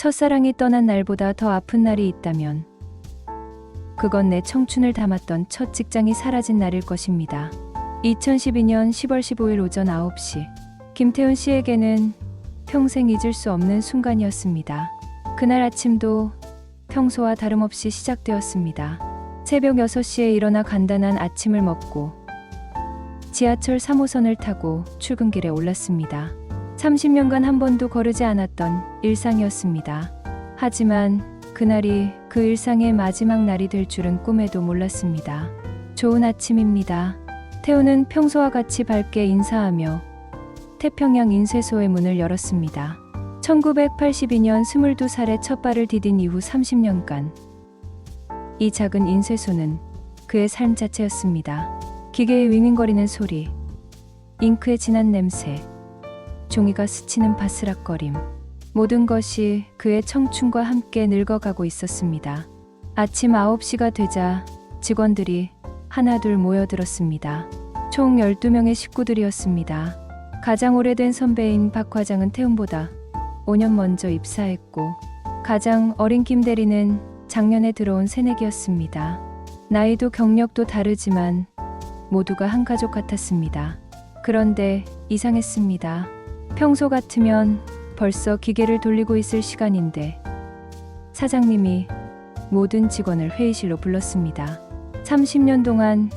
첫사랑이 떠난 날보다 더 아픈 날이 있다면 그건 내 청춘을 담았던 첫 직장이 사라진 날일 것입니다. 2012년 10월 15일 오전 9시 김태훈 씨에게는 평생 잊을 수 없는 순간이었습니다. 그날 아침도 평소와 다름없이 시작되었습니다. 새벽 6시에 일어나 간단한 아침을 먹고 지하철 3호선을 타고 출근길에 올랐습니다. 30년간 한 번도 거르지 않았던 일상이었습니다. 하지만 그날이 그 일상의 마지막 날이 될 줄은 꿈에도 몰랐습니다. 좋은 아침입니다. 태우는 평소와 같이 밝게 인사하며 태평양 인쇄소의 문을 열었습니다. 1982년 22살에 첫 발을 디딘 이후 30년간 이 작은 인쇄소는 그의 삶 자체였습니다. 기계의 윙윙거리는 소리, 잉크의 진한 냄새, 종이가 스치는 바스락거림, 모든 것이 그의 청춘과 함께 늙어가고 있었습니다. 아침 9시가 되자 직원들이 하나둘 모여들었습니다. 총 12명의 식구들이었습니다. 가장 오래된 선배인 박 과장은 태훈보다 5년 먼저 입사했고 가장 어린 김 대리는 작년에 들어온 새내기였습니다. 나이도 경력도 다르지만 모두가 한 가족 같았습니다. 그런데 이상했습니다. 평소 같으면 벌써 기계를 돌리고 있을 시간인데 사장님이 모든 직원을 회의실로 불렀습니다. 30년 동안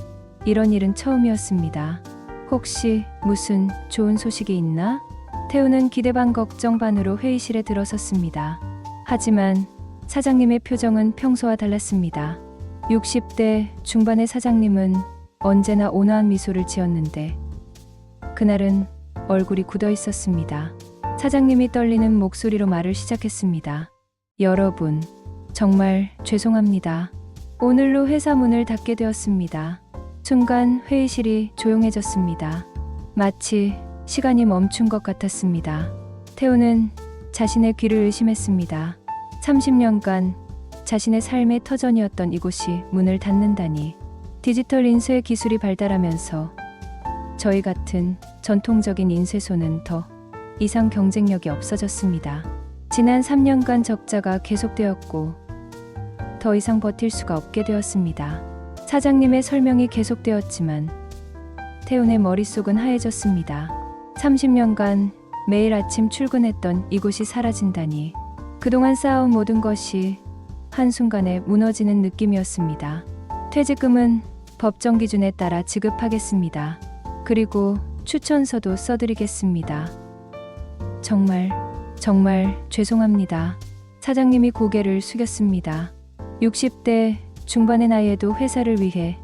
이런 일은 처음이었습니다. 혹시 무슨 좋은 소식이 있나? 태우는 기대 반 걱정 반으로 회의실에 들어섰습니다. 하지만 사장님의 표정은 평소와 달랐습니다. 60대 중반의 사장님은 언제나 온화한 미소를 지었는데 그날은 얼굴이 굳어 있었습니다. 사장님이 떨리는 목소리로 말을 시작했습니다. 여러분, 정말 죄송합니다. 오늘로 회사 문을 닫게 되었습니다. 순간 회의실이 조용해졌습니다. 마치 시간이 멈춘 것 같았습니다. 태우는 자신의 귀를 의심했습니다. 30년간 자신의 삶의 터전이었던 이곳이 문을 닫는다니. 디지털 인쇄 기술이 발달하면서 저희 같은 전통적인 인쇄소는 더 이상 경쟁력이 없어졌습니다. 지난 3년간 적자가 계속되었고 더 이상 버틸 수가 없게 되었습니다. 사장님의 설명이 계속되었지만 태훈의 머릿속은 하얘졌습니다. 30년간 매일 아침 출근했던 이곳이 사라진다니. 그동안 쌓아온 모든 것이 한순간에 무너지는 느낌이었습니다. 퇴직금은 법정 기준에 따라 지급하겠습니다. 그리고 추천서도 써드리겠습니다. 정말 죄송합니다. 사장님이 고개를 숙였습니다. 60대 중반의 나이에도 회사를 위해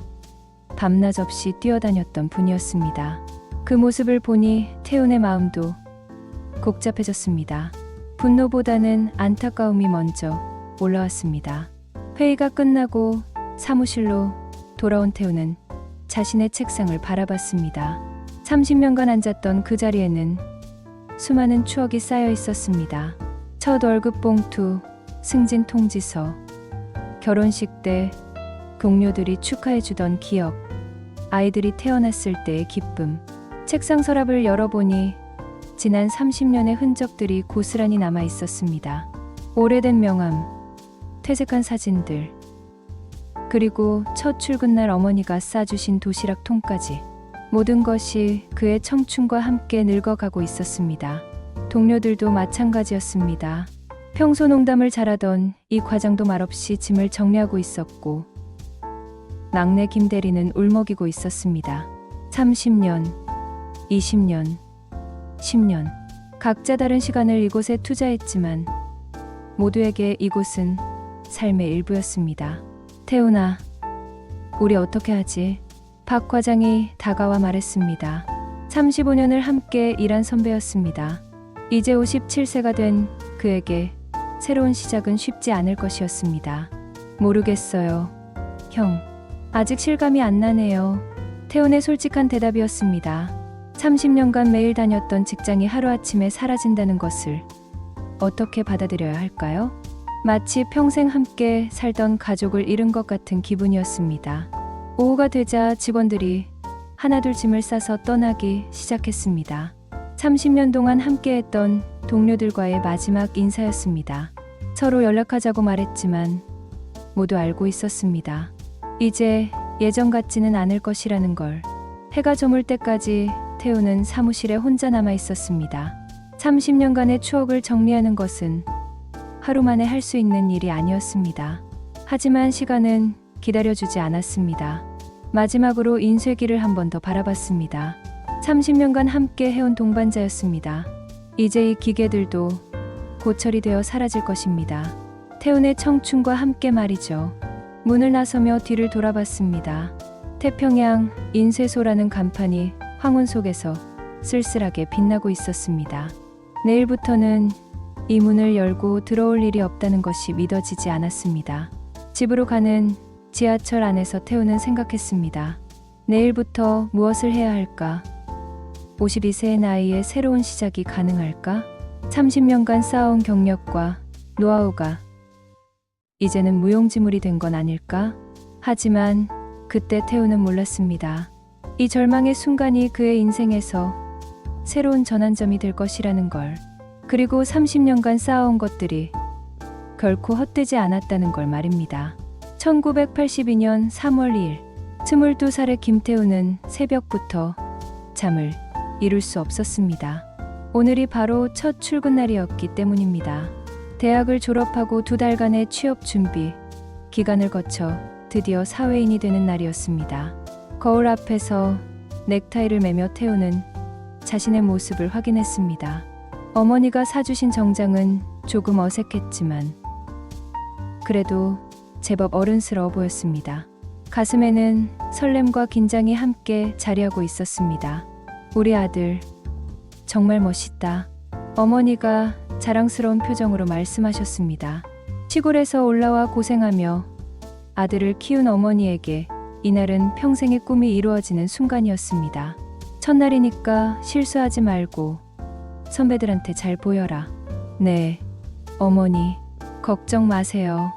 밤낮 없이 뛰어다녔던 분이었습니다. 그 모습을 보니 태훈의 마음도 복잡해졌습니다. 분노보다는 안타까움이 먼저 올라왔습니다. 회의가 끝나고 사무실로 돌아온 태훈은 자신의 책상을 바라봤습니다. 30년간 앉았던 그 자리에는 수많은 추억이 쌓여 있었습니다. 첫 월급 봉투, 승진 통지서, 결혼식 때 동료들이 축하해주던 기억, 아이들이 태어났을 때의 기쁨. 책상 서랍을 열어보니 지난 30년의 흔적들이 고스란히 남아 있었습니다. 오래된 명함, 퇴색한 사진들, 그리고 첫 출근날 어머니가 싸주신 도시락 통까지. 모든 것이 그의 청춘과 함께 늙어가고 있었습니다. 동료들도 마찬가지였습니다. 평소 농담을 잘하던 이 과장도 말없이 짐을 정리하고 있었고 막내 김 대리는 울먹이고 있었습니다. 30년, 20년, 10년 각자 다른 시간을 이곳에 투자했지만 모두에게 이곳은 삶의 일부였습니다. 태훈아, 우리 어떻게 하지? 박 과장이 다가와 말했습니다. 35년을 함께 일한 선배였습니다. 이제 57세가 된 그에게 새로운 시작은 쉽지 않을 것이었습니다. 모르겠어요. 형, 아직 실감이 안 나네요. 태훈의 솔직한 대답이었습니다. 30년간 매일 다녔던 직장이 하루아침에 사라진다는 것을 어떻게 받아들여야 할까요? 마치 평생 함께 살던 가족을 잃은 것 같은 기분이었습니다. 오후가 되자 직원들이 하나둘 짐을 싸서 떠나기 시작했습니다. 30년 동안 함께했던 동료들과의 마지막 인사였습니다. 서로 연락하자고 말했지만 모두 알고 있었습니다. 이제 예전 같지는 않을 것이라는 걸. 해가 저물 때까지 태우는 사무실에 혼자 남아 있었습니다. 30년간의 추억을 정리하는 것은 하루 만에 할 수 있는 일이 아니었습니다. 하지만 시간은 기다려주지 않았습니다. 마지막으로 인쇄기를 한 번 더 바라봤습니다. 30년간 함께 해온 동반자였습니다. 이제 이 기계들도 고철이 되어 사라질 것입니다. 태훈의 청춘과 함께 말이죠. 문을 나서며 뒤를 돌아봤습니다. 태평양 인쇄소라는 간판이 황혼 속에서 쓸쓸하게 빛나고 있었습니다. 내일부터는 이 문을 열고 들어올 일이 없다는 것이 믿어지지 않았습니다. 집으로 가는 지하철 안에서 태우는 생각했습니다. 내일부터 무엇을 해야 할까? 52세의 나이에 새로운 시작이 가능할까? 30년간 쌓아온 경력과 노하우가 이제는 무용지물이 된 건 아닐까? 하지만 그때 태우는 몰랐습니다. 이 절망의 순간이 그의 인생에서 새로운 전환점이 될 것이라는 걸. 그리고 30년간 쌓아온 것들이 결코 헛되지 않았다는 걸 말입니다. 1982년 3월 2일 22살의 김태우는 새벽부터 잠을 이룰 수 없었습니다. 오늘이 바로 첫 출근 날이었기 때문입니다. 대학을 졸업하고 2달간의 취업 준비 기간을 거쳐 드디어 사회인이 되는 날이었습니다. 거울 앞에서 넥타이를 매며 태우는 자신의 모습을 확인했습니다. 어머니가 사주신 정장은 조금 어색했지만 그래도 제법 어른스러워 보였습니다. 가슴에는 설렘과 긴장이 함께 자리하고 있었습니다. 우리 아들 정말 멋있다. 어머니가 자랑스러운 표정으로 말씀하셨습니다. 시골에서 올라와 고생하며 아들을 키운 어머니에게 이날은 평생의 꿈이 이루어지는 순간이었습니다. 첫날이니까 실수하지 말고 선배들한테 잘 보여라. 네, 어머니, 걱정 마세요.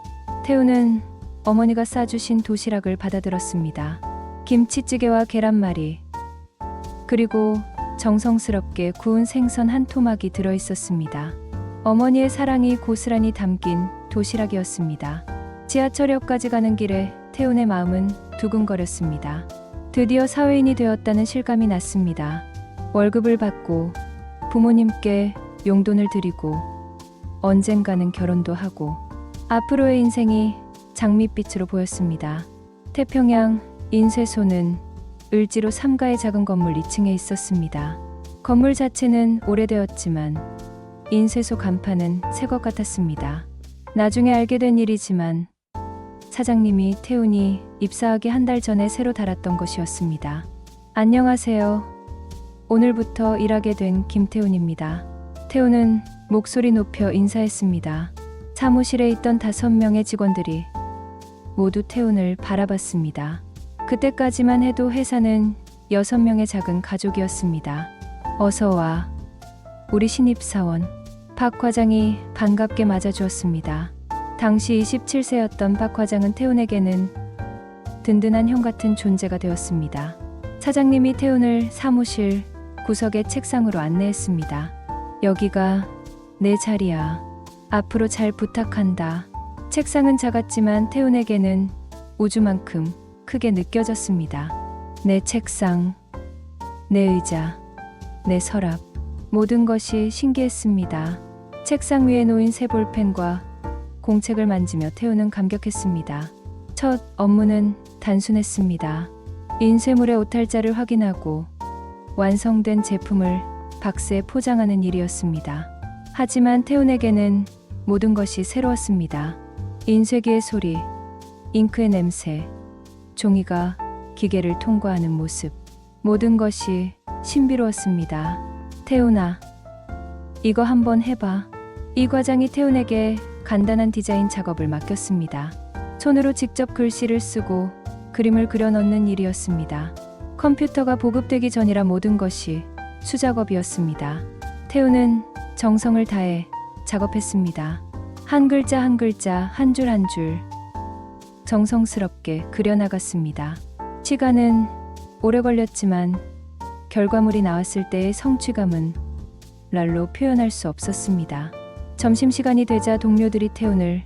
태우는 어머니가 싸주신 도시락을 받아들었습니다. 김치찌개와 계란말이, 그리고 정성스럽게 구운 생선 한 토막이 들어있었습니다. 어머니의 사랑이 고스란히 담긴 도시락이었습니다. 지하철역까지 가는 길에 태훈의 마음은 두근거렸습니다. 드디어 사회인이 되었다는 실감이 났습니다. 월급을 받고 부모님께 용돈을 드리고 언젠가는 결혼도 하고 앞으로의 인생이 장밋빛으로 보였습니다. 태평양 인쇄소는 을지로 3가의 작은 건물 2층에 있었습니다. 건물 자체는 오래되었지만 인쇄소 간판은 새 것 같았습니다. 나중에 알게 된 일이지만 사장님이 태훈이 입사하기 한 달 전에 새로 달았던 것이었습니다. 안녕하세요. 오늘부터 일하게 된 김태훈입니다. 태훈은 목소리 높여 인사했습니다. 사무실에 있던 5명의 직원들이 모두 태훈을 바라봤습니다. 그때까지만 해도 회사는 6명의 작은 가족이었습니다. 어서 와. 우리 신입사원. 박 과장이 반갑게 맞아주었습니다. 당시 27세였던 박 과장은 태훈에게는 든든한 형 같은 존재가 되었습니다. 사장님이 태훈을 사무실 구석의 책상으로 안내했습니다. 여기가 내 자리야. 앞으로 잘 부탁한다. 책상은 작았지만 태훈에게는 우주만큼 크게 느껴졌습니다. 내 책상, 내 의자, 내 서랍, 모든 것이 신기했습니다. 책상 위에 놓인 새 볼펜과 공책을 만지며 태훈은 감격했습니다. 첫 업무는 단순했습니다. 인쇄물의 오탈자를 확인하고 완성된 제품을 박스에 포장하는 일이었습니다. 하지만 태훈에게는 모든 것이 새로웠습니다. 인쇄기의 소리, 잉크의 냄새, 종이가 기계를 통과하는 모습, 모든 것이 신비로웠습니다. 태훈아, 이거 한번 해봐. 이 과장이 태훈에게 간단한 디자인 작업을 맡겼습니다. 손으로 직접 글씨를 쓰고 그림을 그려 넣는 일이었습니다. 컴퓨터가 보급되기 전이라 모든 것이 수작업이었습니다. 태훈은 정성을 다해 작업했습니다. 한 글자 한 글자, 한 줄 한 줄 정성스럽게 그려나갔습니다. 시간은 오래 걸렸지만 결과물이 나왔을 때의 성취감은 말로 표현할 수 없었습니다. 점심시간이 되자 동료들이 태훈을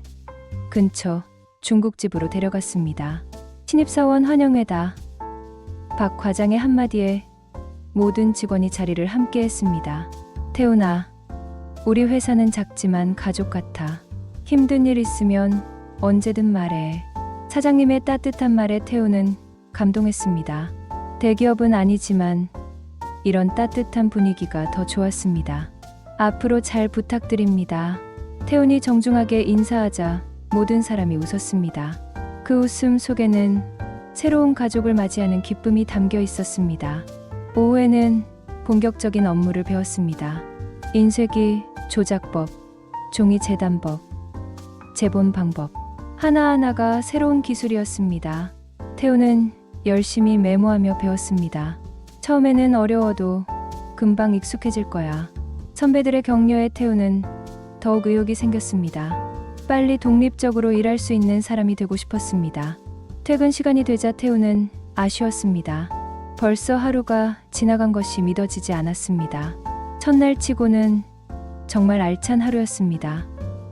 근처 중국집으로 데려갔습니다. 신입사원 환영회다. 박 과장의 한마디에 모든 직원이 자리를 함께 했습니다. 태훈아, 우리 회사는 작지만 가족 같아. 힘든 일 있으면 언제든 말해. 사장님의 따뜻한 말에 태훈은 감동했습니다. 대기업은 아니지만 이런 따뜻한 분위기가 더 좋았습니다. 앞으로 잘 부탁드립니다. 태훈이 정중하게 인사하자 모든 사람이 웃었습니다. 그 웃음 속에는 새로운 가족을 맞이하는 기쁨이 담겨 있었습니다. 오후에는 본격적인 업무를 배웠습니다. 인쇄기, 조작법, 종이 재단법, 재본 방법. 하나하나가 새로운 기술이었습니다. 태훈은 열심히 메모하며 배웠습니다. 처음에는 어려워도 금방 익숙해질 거야. 선배들의 격려에 태훈은 더욱 의욕이 생겼습니다. 빨리 독립적으로 일할 수 있는 사람이 되고 싶었습니다. 퇴근 시간이 되자 태훈은 아쉬웠습니다. 벌써 하루가 지나간 것이 믿어지지 않았습니다. 첫날 치고는 정말 알찬 하루였습니다.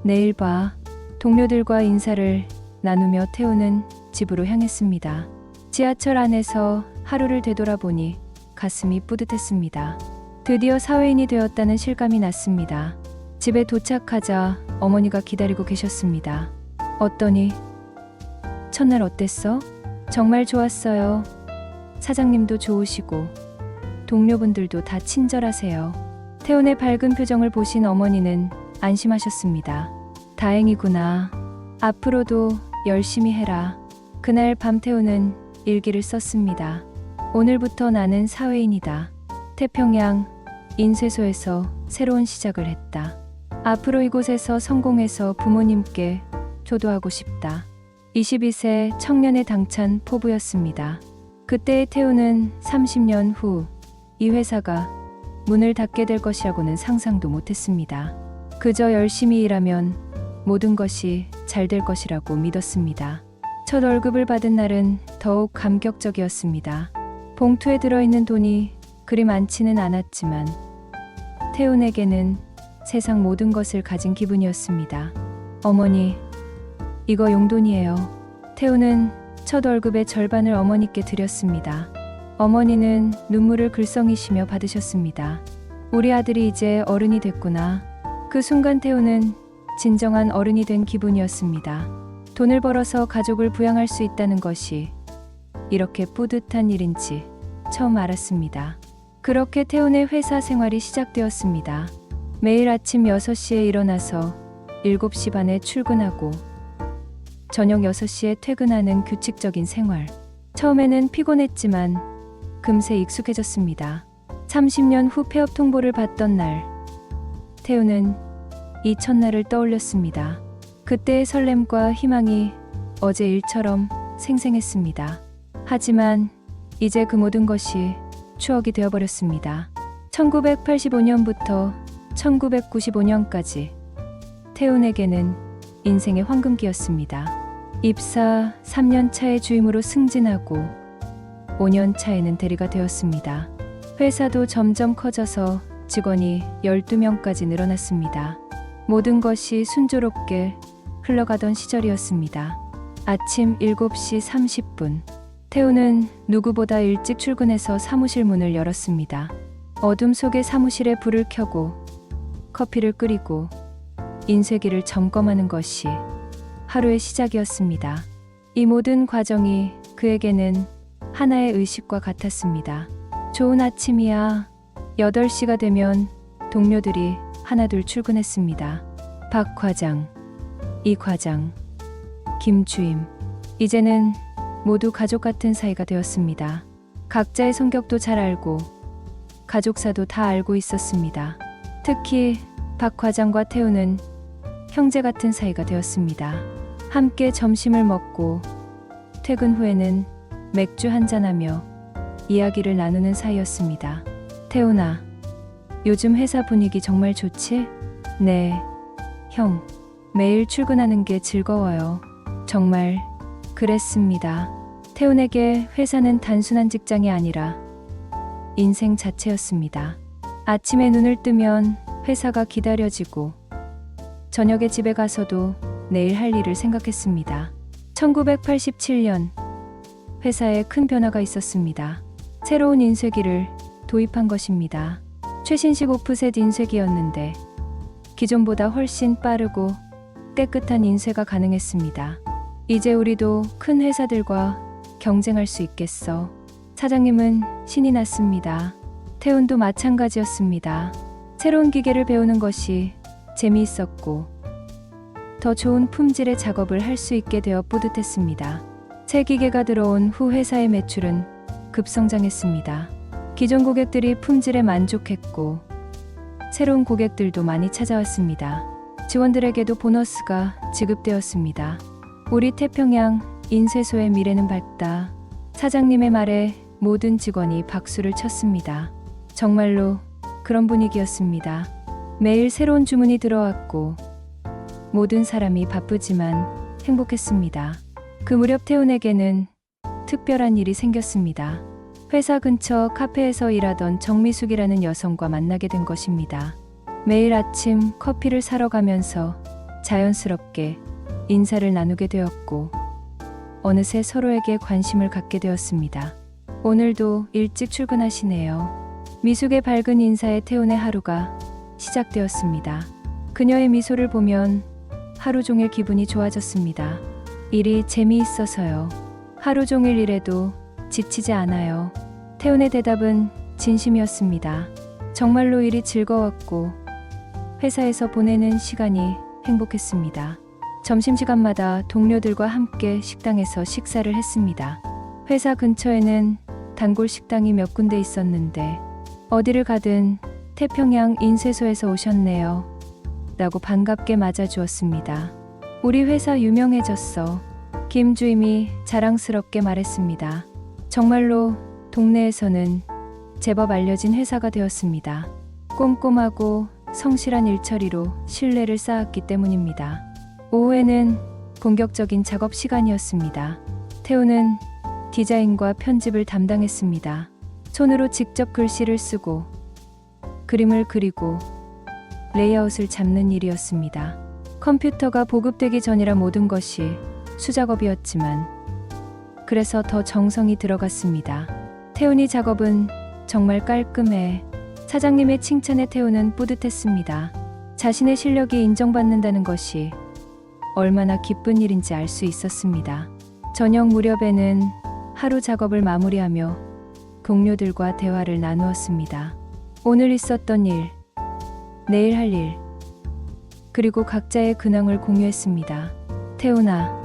내일 봐. 동료들과 인사를 나누며 태훈은 집으로 향했습니다. 지하철 안에서 하루를 되돌아보니 가슴이 뿌듯했습니다. 드디어 사회인이 되었다는 실감이 났습니다. 집에 도착하자 어머니가 기다리고 계셨습니다. 어떠니? 첫날 어땠어? 정말 좋았어요. 사장님도 좋으시고 동료분들도 다 친절하세요. 태훈의 밝은 표정을 보신 어머니는 안심하셨습니다. 다행이구나. 앞으로도 열심히 해라. 그날 밤 태훈은 일기를 썼습니다. 오늘부터 나는 사회인이다. 태평양 인쇄소에서 새로운 시작을 했다. 앞으로 이곳에서 성공해서 부모님께 효도하고 싶다. 22세 청년의 당찬 포부였습니다. 그때의 태훈은 30년 후 이 회사가 문을 닫게 될 것이라고는 상상도 못했습니다. 그저 열심히 일하면 모든 것이 잘 될 것이라고 믿었습니다. 첫 월급을 받은 날은 더욱 감격적이었습니다. 봉투에 들어있는 돈이 그리 많지는 않았지만 태훈에게는 세상 모든 것을 가진 기분이었습니다. 어머니, 이거 용돈이에요. 태훈은 첫 월급의 절반을 어머니께 드렸습니다. 어머니는 눈물을 글썽이시며 받으셨습니다. 우리 아들이 이제 어른이 됐구나. 그 순간 태훈은 진정한 어른이 된 기분이었습니다. 돈을 벌어서 가족을 부양할 수 있다는 것이 이렇게 뿌듯한 일인지 처음 알았습니다. 그렇게 태훈의 회사 생활이 시작되었습니다. 매일 아침 6시에 일어나서 7시 반에 출근하고 저녁 6시에 퇴근하는 규칙적인 생활. 처음에는 피곤했지만 금세 익숙해졌습니다. 30년 후 폐업 통보를 받던 날, 태훈은 이 첫날을 떠올렸습니다. 그때의 설렘과 희망이 어제 일처럼 생생했습니다. 하지만 이제 그 모든 것이 추억이 되어버렸습니다. 1985년부터 1995년까지 태훈에게는 인생의 황금기였습니다. 입사 3년 차에 주임으로 승진하고 5년 차에는 대리가 되었습니다. 회사도 점점 커져서 직원이 12명까지 늘어났습니다. 모든 것이 순조롭게 흘러가던 시절이었습니다. 아침 7시 30분. 태훈은 누구보다 일찍 출근해서 사무실 문을 열었습니다. 어둠 속에 사무실에 불을 켜고 커피를 끓이고 인쇄기를 점검하는 것이 하루의 시작이었습니다. 이 모든 과정이 그에게는 하나의 의식과 같았습니다. 좋은 아침이야. 8시가 되면 동료들이 하나둘 출근했습니다. 박 과장, 이 과장, 김 주임. 이제는 모두 가족 같은 사이가 되었습니다. 각자의 성격도 잘 알고 가족사도 다 알고 있었습니다. 특히 박 과장과 태훈은 형제 같은 사이가 되었습니다. 함께 점심을 먹고 퇴근 후에는 맥주 한잔하며 이야기를 나누는 사이였습니다. 태훈아, 요즘 회사 분위기 정말 좋지? 네, 형. 매일 출근하는 게 즐거워요. 정말 그랬습니다. 태훈에게 회사는 단순한 직장이 아니라 인생 자체였습니다. 아침에 눈을 뜨면 회사가 기다려지고 저녁에 집에 가서도 내일 할 일을 생각했습니다. 1987년 회사에 큰 변화가 있었습니다. 새로운 인쇄기를 도입한 것입니다. 최신식 오프셋 인쇄기였는데 기존보다 훨씬 빠르고 깨끗한 인쇄가 가능했습니다. 이제 우리도 큰 회사들과 경쟁할 수 있겠어. 사장님은 신이 났습니다. 태훈도 마찬가지였습니다. 새로운 기계를 배우는 것이 재미있었고 더 좋은 품질의 작업을 할 수 있게 되어 뿌듯했습니다. 새 기계가 들어온 후 회사의 매출은 급성장했습니다. 기존 고객들이 품질에 만족했고 새로운 고객들도 많이 찾아왔습니다. 직원들에게도 보너스가 지급되었습니다. 우리 태평양 인쇄소의 미래는 밝다. 사장님의 말에 모든 직원이 박수를 쳤습니다. 정말로 그런 분위기였습니다. 매일 새로운 주문이 들어왔고 모든 사람이 바쁘지만 행복했습니다. 그 무렵 태훈에게는 특별한 일이 생겼습니다. 회사 근처 카페에서 일하던 정미숙이라는 여성과 만나게 된 것입니다. 매일 아침 커피를 사러 가면서 자연스럽게 인사를 나누게 되었고 어느새 서로에게 관심을 갖게 되었습니다. 오늘도 일찍 출근하시네요. 미숙의 밝은 인사에 태훈의 하루가 시작되었습니다. 그녀의 미소를 보면 하루 종일 기분이 좋아졌습니다. 일이 재미있어서요. 하루 종일 일해도 지치지 않아요. 태훈의 대답은 진심이었습니다. 정말로 일이 즐거웠고 회사에서 보내는 시간이 행복했습니다. 점심시간마다 동료들과 함께 식당에서 식사를 했습니다. 회사 근처에는 단골 식당이 몇 군데 있었는데 어디를 가든 태평양 인쇄소에서 오셨네요. 라고 반갑게 맞아주었습니다. 우리 회사 유명해졌어. 김 주임이 자랑스럽게 말했습니다. 정말로 동네에서는 제법 알려진 회사가 되었습니다. 꼼꼼하고 성실한 일처리로 신뢰를 쌓았기 때문입니다. 오후에는 본격적인 작업 시간이었습니다. 태훈은 디자인과 편집을 담당했습니다. 손으로 직접 글씨를 쓰고 그림을 그리고 레이아웃을 잡는 일이었습니다. 컴퓨터가 보급되기 전이라 모든 것이 수작업이었지만 그래서 더 정성이 들어갔습니다. 태훈이 작업은 정말 깔끔해. 사장님의 칭찬에 태훈은 뿌듯했습니다. 자신의 실력이 인정받는다는 것이 얼마나 기쁜 일인지 알 수 있었습니다. 저녁 무렵에는 하루 작업을 마무리하며 동료들과 대화를 나누었습니다. 오늘 있었던 일, 내일 할 일, 그리고 각자의 근황을 공유했습니다. 태훈아,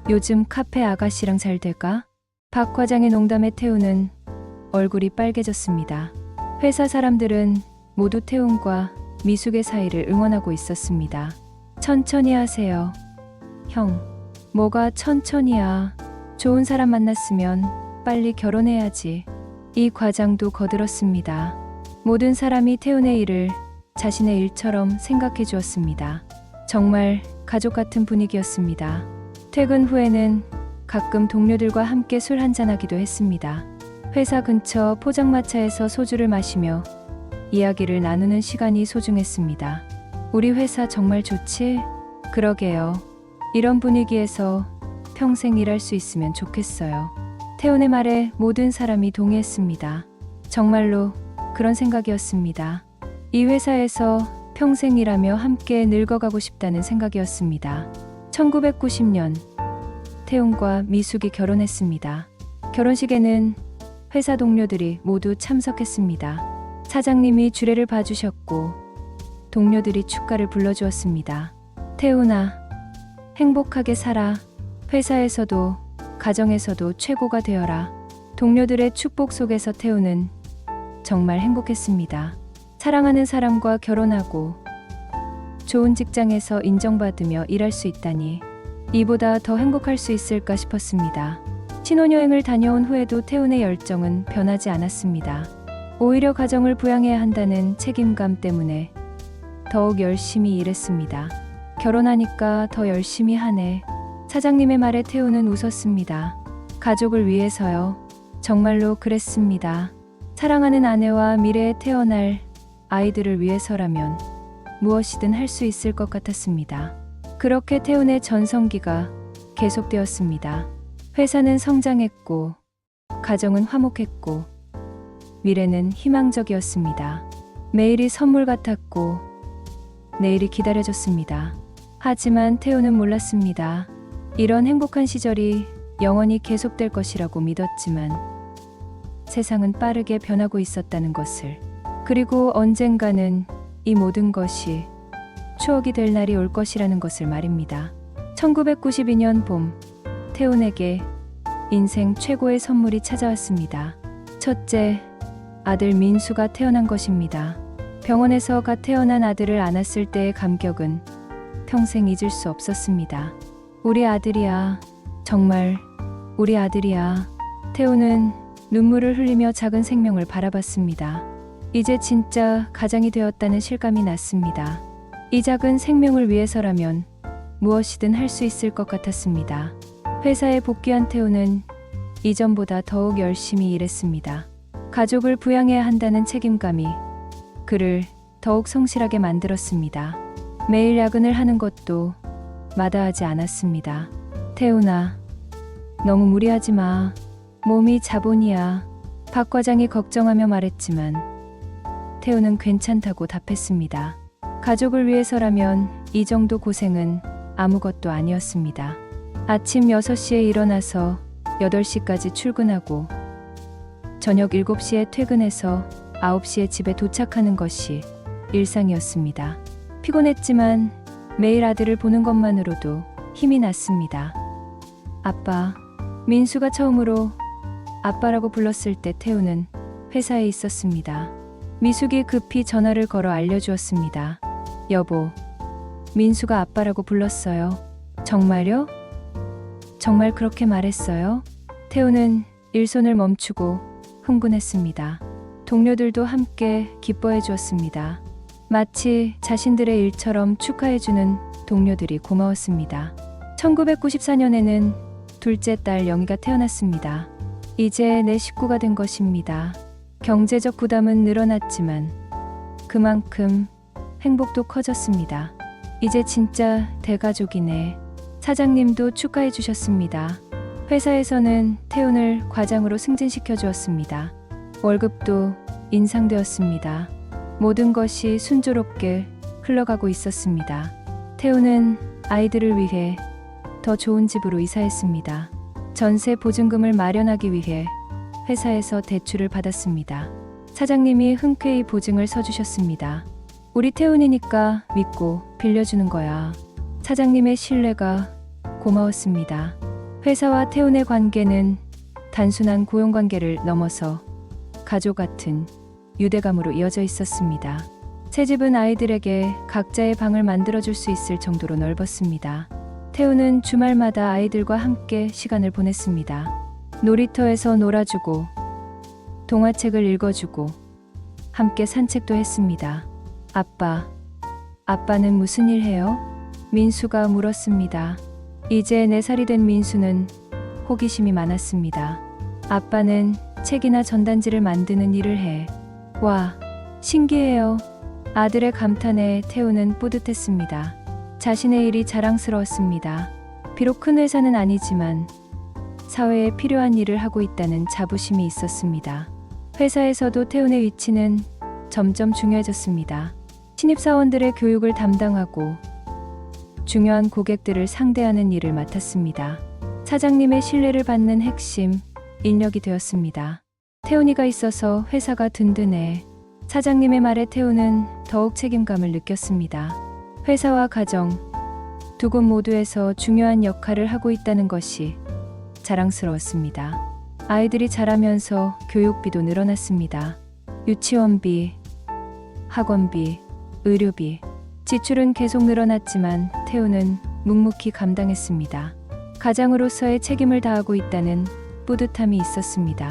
요즘 카페 아가씨랑 잘 될까? 박 과장의 농담에 태훈은 얼굴이 빨개졌습니다. 회사 사람들은 모두 태훈과 미숙의 사이를 응원하고 있었습니다. 천천히 하세요. 형, 뭐가 천천히야. 좋은 사람 만났으면 빨리 결혼해야지. 이 과장도 거들었습니다. 모든 사람이 태훈의 일을 자신의 일처럼 생각해 주었습니다. 정말 가족 같은 분위기였습니다. 퇴근 후에는 가끔 동료들과 함께 술 한잔하기도 했습니다. 회사 근처 포장마차에서 소주를 마시며 이야기를 나누는 시간이 소중했습니다. 우리 회사 정말 좋지? 그러게요. 이런 분위기에서 평생 일할 수 있으면 좋겠어요. 태훈의 말에 모든 사람이 동의했습니다. 정말로 그런 생각이었습니다. 이 회사에서 평생 일하며 함께 늙어가고 싶다는 생각이었습니다. 1990년 태훈과 미숙이 결혼했습니다. 결혼식에는 회사 동료들이 모두 참석했습니다. 사장님이 주례를 봐주셨고 동료들이 축가를 불러주었습니다. 태훈아, 행복하게 살아. 회사에서도 가정에서도 최고가 되어라. 동료들의 축복 속에서 태훈은 정말 행복했습니다. 사랑하는 사람과 결혼하고 좋은 직장에서 인정받으며 일할 수 있다니 이보다 더 행복할 수 있을까 싶었습니다. 신혼여행을 다녀온 후에도 태훈의 열정은 변하지 않았습니다. 오히려 가정을 부양해야 한다는 책임감 때문에 더욱 열심히 일했습니다. 결혼하니까 더 열심히 하네. 사장님의 말에 태훈은 웃었습니다. 가족을 위해서요. 정말로 그랬습니다. 사랑하는 아내와 미래에 태어날 아이들을 위해서라면 무엇이든 할 수 있을 것 같았습니다. 그렇게 태훈의 전성기가 계속되었습니다. 회사는 성장했고, 가정은 화목했고, 미래는 희망적이었습니다. 매일이 선물 같았고, 내일이 기다려졌습니다. 하지만 태훈은 몰랐습니다. 이런 행복한 시절이 영원히 계속될 것이라고 믿었지만 세상은 빠르게 변하고 있었다는 것을, 그리고 언젠가는 이 모든 것이 추억이 될 날이 올 것이라는 것을 말입니다. 1992년 봄, 태훈에게 인생 최고의 선물이 찾아왔습니다. 첫째, 아들 민수가 태어난 것입니다. 병원에서 갓 태어난 아들을 안았을 때의 감격은 평생 잊을 수 없었습니다. 우리 아들이야. 정말 우리 아들이야. 태훈은 눈물을 흘리며 작은 생명을 바라봤습니다. 이제 진짜 가장이 되었다는 실감이 났습니다. 이 작은 생명을 위해서라면 무엇이든 할 수 있을 것 같았습니다. 회사에 복귀한 태훈은 이전보다 더욱 열심히 일했습니다. 가족을 부양해야 한다는 책임감이 그를 더욱 성실하게 만들었습니다. 매일 야근을 하는 것도 마다하지 않았습니다. 태훈아, 너무 무리하지 마. 몸이 자본이야. 박 과장이 걱정하며 말했지만 태훈은 괜찮다고 답했습니다. 가족을 위해서라면 이 정도 고생은 아무것도 아니었습니다. 아침 6시에 일어나서 8시까지 출근하고 저녁 7시에 퇴근해서 9시에 집에 도착하는 것이 일상이었습니다. 피곤했지만 매일 아들을 보는 것만으로도 힘이 났습니다. 아빠, 민수가 처음으로 아빠라고 불렀을 때 태훈은 회사에 있었습니다. 미숙이 급히 전화를 걸어 알려주었습니다. 여보, 민수가 아빠라고 불렀어요. 정말요? 정말 그렇게 말했어요? 태훈은 일손을 멈추고 흥분했습니다. 동료들도 함께 기뻐해 주었습니다. 마치 자신들의 일처럼 축하해주는 동료들이 고마웠습니다. 1994년에는 둘째 딸 영희가 태어났습니다. 이제 내 식구가 된 것입니다. 경제적 부담은 늘어났지만 그만큼 행복도 커졌습니다. 이제 진짜 대가족이네. 사장님도 축하해 주셨습니다. 회사에서는 태훈을 과장으로 승진시켜 주었습니다. 월급도 인상되었습니다. 모든 것이 순조롭게 흘러가고 있었습니다. 태훈은 아이들을 위해 더 좋은 집으로 이사했습니다. 전세 보증금을 마련하기 위해 회사에서 대출을 받았습니다. 사장님이 흔쾌히 보증을 서주셨습니다. 우리 태훈이니까 믿고 빌려주는 거야. 사장님의 신뢰가 고마웠습니다. 회사와 태훈의 관계는 단순한 고용관계를 넘어서 가족 같은 유대감으로 이어져 있었습니다. 새 집은 아이들에게 각자의 방을 만들어줄 수 있을 정도로 넓었습니다. 태훈은 주말마다 아이들과 함께 시간을 보냈습니다. 놀이터에서 놀아주고 동화책을 읽어주고 함께 산책도 했습니다. 아빠는 무슨 일 해요? 민수가 물었습니다. 이제 4살이 된 민수는 호기심이 많았습니다. 아빠는 책이나 전단지를 만드는 일을 해. 와, 신기해요. 아들의 감탄에 태훈은 뿌듯했습니다. 자신의 일이 자랑스러웠습니다. 비록 큰 회사는 아니지만 사회에 필요한 일을 하고 있다는 자부심이 있었습니다. 회사에서도 태훈의 위치는 점점 중요해졌습니다. 신입사원들의 교육을 담당하고 중요한 고객들을 상대하는 일을 맡았습니다. 사장님의 신뢰를 받는 핵심 인력이 되었습니다. 태훈이가 있어서 회사가 든든해. 사장님의 말에 태훈은 더욱 책임감을 느꼈습니다. 회사와 가정, 두 곳 모두에서 중요한 역할을 하고 있다는 것이 자랑스러웠습니다. 아이들이 자라면서 교육비도 늘어났습니다. 유치원비, 학원비, 의료비, 지출은 계속 늘어났지만 태훈은 묵묵히 감당했습니다. 가장으로서의 책임을 다하고 있다는 뿌듯함이 있었습니다.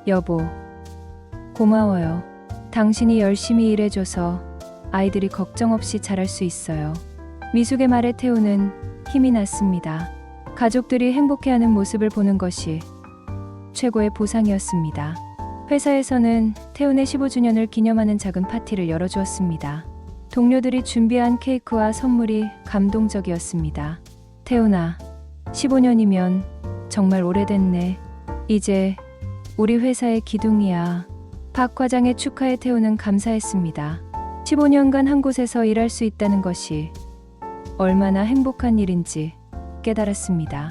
여보, 고마워요. 당신이 열심히 일해줘서 아이들이 걱정 없이 자랄 수 있어요. 미숙의 말에 태훈은 힘이 났습니다. 가족들이 행복해하는 모습을 보는 것이 최고의 보상이었습니다. 회사에서는 태훈의 15주년을 기념하는 작은 파티를 열어주었습니다. 동료들이 준비한 케이크와 선물이 감동적이었습니다. 태훈아, 15년이면 정말 오래됐네. 이제 우리 회사의 기둥이야. 박 과장의 축하에 태훈은 감사했습니다. 15년간 한 곳에서 일할 수 있다는 것이 얼마나 행복한 일인지 깨달았습니다.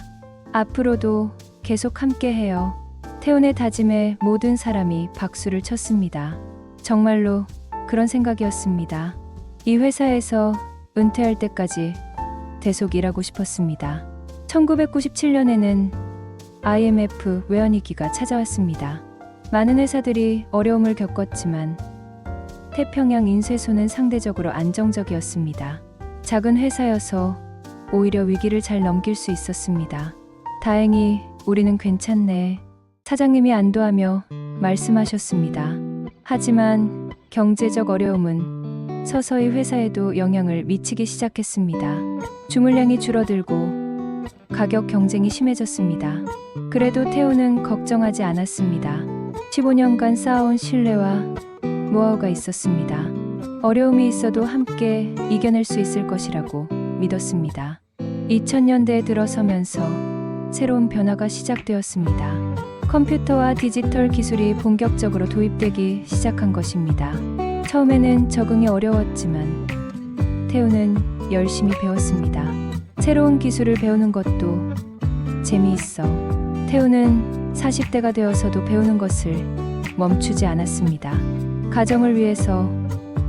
앞으로도 계속 함께해요. 태훈의 다짐에 모든 사람이 박수를 쳤습니다. 정말로 그런 생각이었습니다. 이 회사에서 은퇴할 때까지 계속 일하고 싶었습니다. 1997년에는 IMF 외환위기가 찾아왔습니다. 많은 회사들이 어려움을 겪었지만 태평양 인쇄소는 상대적으로 안정적이었습니다. 작은 회사여서 오히려 위기를 잘 넘길 수 있었습니다. 다행히 우리는 괜찮네. 사장님이 안도하며 말씀하셨습니다. 하지만 경제적 어려움은 서서히 회사에도 영향을 미치기 시작했습니다. 주물량이 줄어들고 가격 경쟁이 심해졌습니다. 그래도 태훈은 걱정하지 않았습니다. 15년간 쌓아온 신뢰와 노하우가 있었습니다. 어려움이 있어도 함께 이겨낼 수 있을 것이라고 믿었습니다. 2000년대에 들어서면서 새로운 변화가 시작되었습니다. 컴퓨터와 디지털 기술이 본격적으로 도입되기 시작한 것입니다. 처음에는 적응이 어려웠지만 태훈은 열심히 배웠습니다. 새로운 기술을 배우는 것도 재미있어. 태훈은 40대가 되어서도 배우는 것을 멈추지 않았습니다. 가정을 위해서,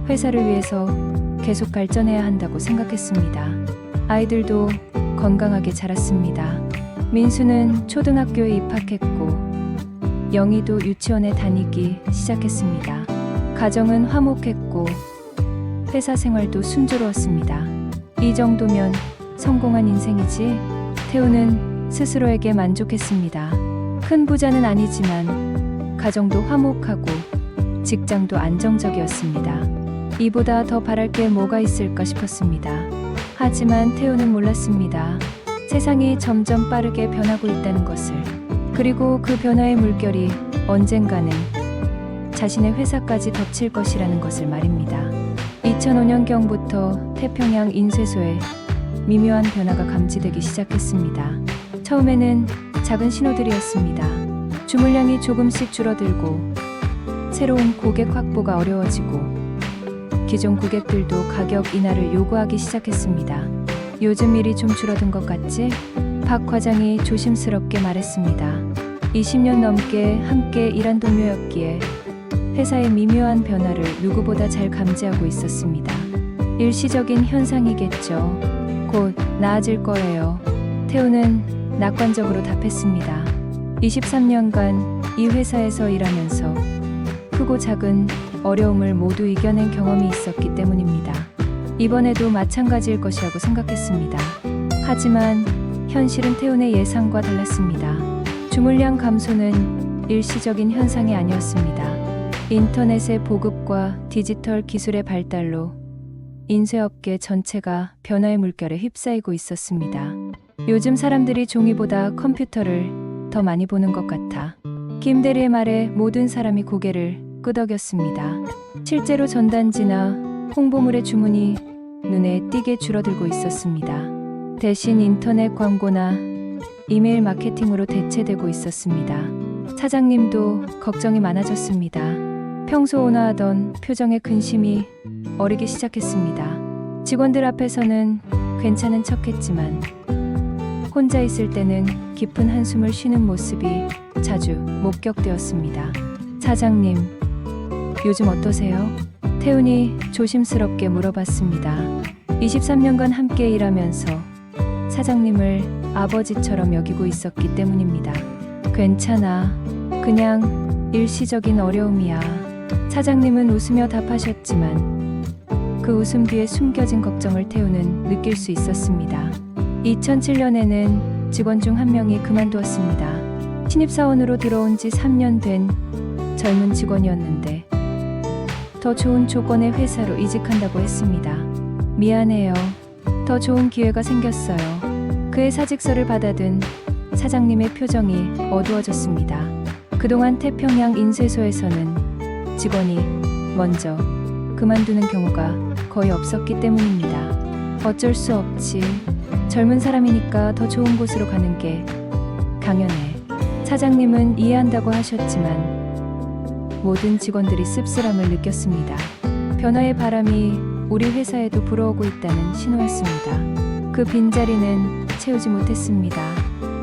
회사를 위해서 계속 발전해야 한다고 생각했습니다. 아이들도 건강하게 자랐습니다. 민수는 초등학교에 입학했고 영희도 유치원에 다니기 시작했습니다. 가정은 화목했고 회사 생활도 순조로웠습니다. 이 정도면 성공한 인생이지? 태훈은 스스로에게 만족했습니다. 큰 부자는 아니지만 가정도 화목하고 직장도 안정적이었습니다. 이보다 더 바랄 게 뭐가 있을까 싶었습니다. 하지만 태훈은 몰랐습니다. 세상이 점점 빠르게 변하고 있다는 것을. 그리고 그 변화의 물결이 언젠가는 자신의 회사까지 덮칠 것이라는 것을 말입니다. 2005년경부터 태평양 인쇄소에 미묘한 변화가 감지되기 시작했습니다. 처음에는 작은 신호들이었습니다. 주물량이 조금씩 줄어들고 새로운 고객 확보가 어려워지고 기존 고객들도 가격 인하를 요구하기 시작했습니다. 요즘 일이 좀 줄어든 것 같지? 박 과장이 조심스럽게 말했습니다. 20년 넘게 함께 일한 동료였기에 회사의 미묘한 변화를 누구보다 잘 감지하고 있었습니다. 일시적인 현상이겠죠. 곧 나아질 거예요. 태훈은 낙관적으로 답했습니다. 23년간 이 회사에서 일하면서 크고 작은 어려움을 모두 이겨낸 경험이 있었기 때문입니다. 이번에도 마찬가지일 것이라고 생각했습니다. 하지만 현실은 태훈의 예상과 달랐습니다. 주물량 감소는 일시적인 현상이 아니었습니다. 인터넷의 보급과 디지털 기술의 발달로 인쇄업계 전체가 변화의 물결에 휩싸이고 있었습니다. 요즘 사람들이 종이보다 컴퓨터를 더 많이 보는 것 같아. 김 대리의 말에 모든 사람이 고개를 끄덕였습니다. 실제로 전단지나 홍보물의 주문이 눈에 띄게 줄어들고 있었습니다. 대신 인터넷 광고나 이메일 마케팅으로 대체되고 있었습니다. 사장님도 걱정이 많아졌습니다. 평소 온화하던 표정에 근심이 어리기 시작했습니다. 직원들 앞에서는 괜찮은 척했지만 혼자 있을 때는 깊은 한숨을 쉬는 모습이 자주 목격되었습니다. 사장님, 요즘 어떠세요? 태훈이 조심스럽게 물어봤습니다. 23년간 함께 일하면서 사장님을 아버지처럼 여기고 있었기 때문입니다. 괜찮아. 그냥 일시적인 어려움이야. 사장님은 웃으며 답하셨지만 그 웃음 뒤에 숨겨진 걱정을 태훈은 느낄 수 있었습니다. 2007년에는 직원 중 한 명이 그만두었습니다. 신입사원으로 들어온 지 3년 된 젊은 직원이었는데 더 좋은 조건의 회사로 이직한다고 했습니다. 미안해요. 더 좋은 기회가 생겼어요. 그의 사직서를 받아든 사장님의 표정이 어두워졌습니다. 그동안 태평양 인쇄소에서는 직원이 먼저 그만두는 경우가 거의 없었기 때문입니다. 어쩔 수 없지. 젊은 사람이니까 더 좋은 곳으로 가는 게 당연해. 사장님은 이해한다고 하셨지만 모든 직원들이 씁쓸함을 느꼈습니다. 변화의 바람이 우리 회사에도 불어오고 있다는 신호였습니다. 그 빈자리는 채우지 못했습니다.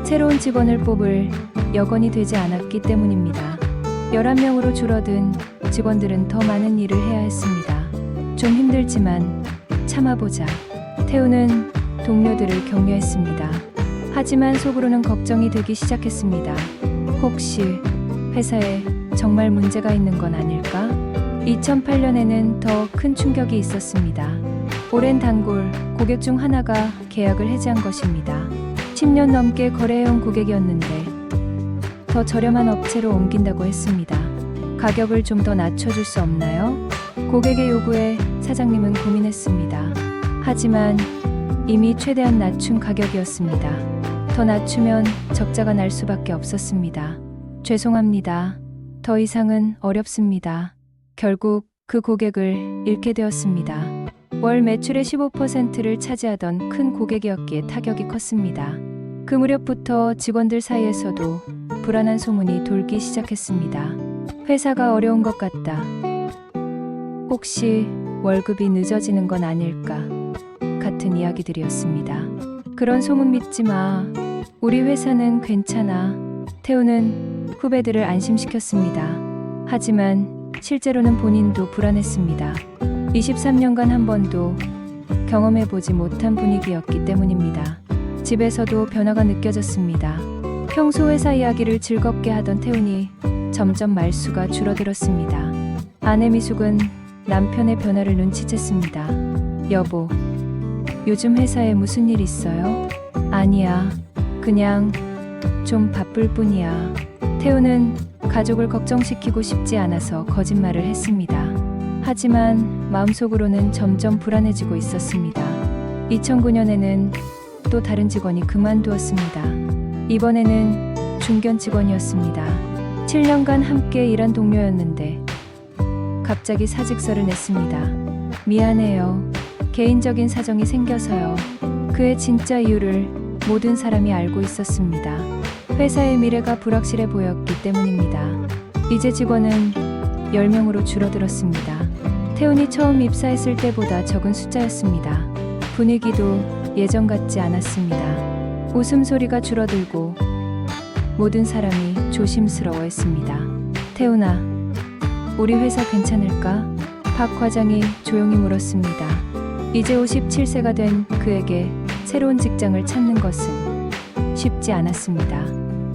새로운 직원을 뽑을 여건이 되지 않았기 때문입니다. 11명으로 줄어든 직원들은 더 많은 일을 해야 했습니다. 좀 힘들지만 참아보자. 태우는 동료들을 격려했습니다. 하지만 속으로는 걱정이 되기 시작했습니다. 혹시 회사에 정말 문제가 있는 건 아닐까? 2008년에는 더 큰 충격이 있었습니다. 오랜 단골 고객 중 하나가 계약을 해지한 것입니다. 10년 넘게 거래해온 고객이었는데 더 저렴한 업체로 옮긴다고 했습니다. 가격을 좀 더 낮춰줄 수 없나요? 고객의 요구에 사장님은 고민했습니다. 하지만 이미 최대한 낮춘 가격이었습니다. 더 낮추면 적자가 날 수밖에 없었습니다. 죄송합니다. 더 이상은 어렵습니다. 결국 그 고객을 잃게 되었습니다. 월 매출의 15%를 차지하던 큰 고객이었기에 타격이 컸습니다. 그 무렵부터 직원들 사이에서도 불안한 소문이 돌기 시작했습니다. 회사가 어려운 것 같다. 혹시 월급이 늦어지는 건 아닐까? 같은 이야기들이었습니다. 그런 소문 믿지 마. 우리 회사는 괜찮아. 태우는 후배들을 안심시켰습니다. 하지만 실제로는 본인도 불안했습니다. 23년간 한 번도 경험해보지 못한 분위기였기 때문입니다. 집에서도 변화가 느껴졌습니다. 평소 회사 이야기를 즐겁게 하던 태훈이 점점 말수가 줄어들었습니다. 아내 미숙은 남편의 변화를 눈치챘습니다. 여보, 요즘 회사에 무슨 일 있어요? 아니야, 그냥 좀 바쁠 뿐이야. 태훈은 가족을 걱정시키고 싶지 않아서 거짓말을 했습니다. 하지만 마음속으로는 점점 불안해지고 있었습니다. 2009년에는 또 다른 직원이 그만두었습니다. 이번에는 중견 직원이었습니다. 7년간 함께 일한 동료였는데 갑자기 사직서를 냈습니다. 미안해요. 개인적인 사정이 생겨서요. 그의 진짜 이유를 모든 사람이 알고 있었습니다. 회사의 미래가 불확실해 보였기 때문입니다. 이제 직원은 10명으로 줄어들었습니다. 태훈이 처음 입사했을 때보다 적은 숫자였습니다. 분위기도 예전 같지 않았습니다. 웃음소리가 줄어들고 모든 사람이 조심스러워했습니다. 태훈아, 우리 회사 괜찮을까? 박 과장이 조용히 물었습니다. 이제 57세가 된 그에게 새로운 직장을 찾는 것은 쉽지 않았습니다.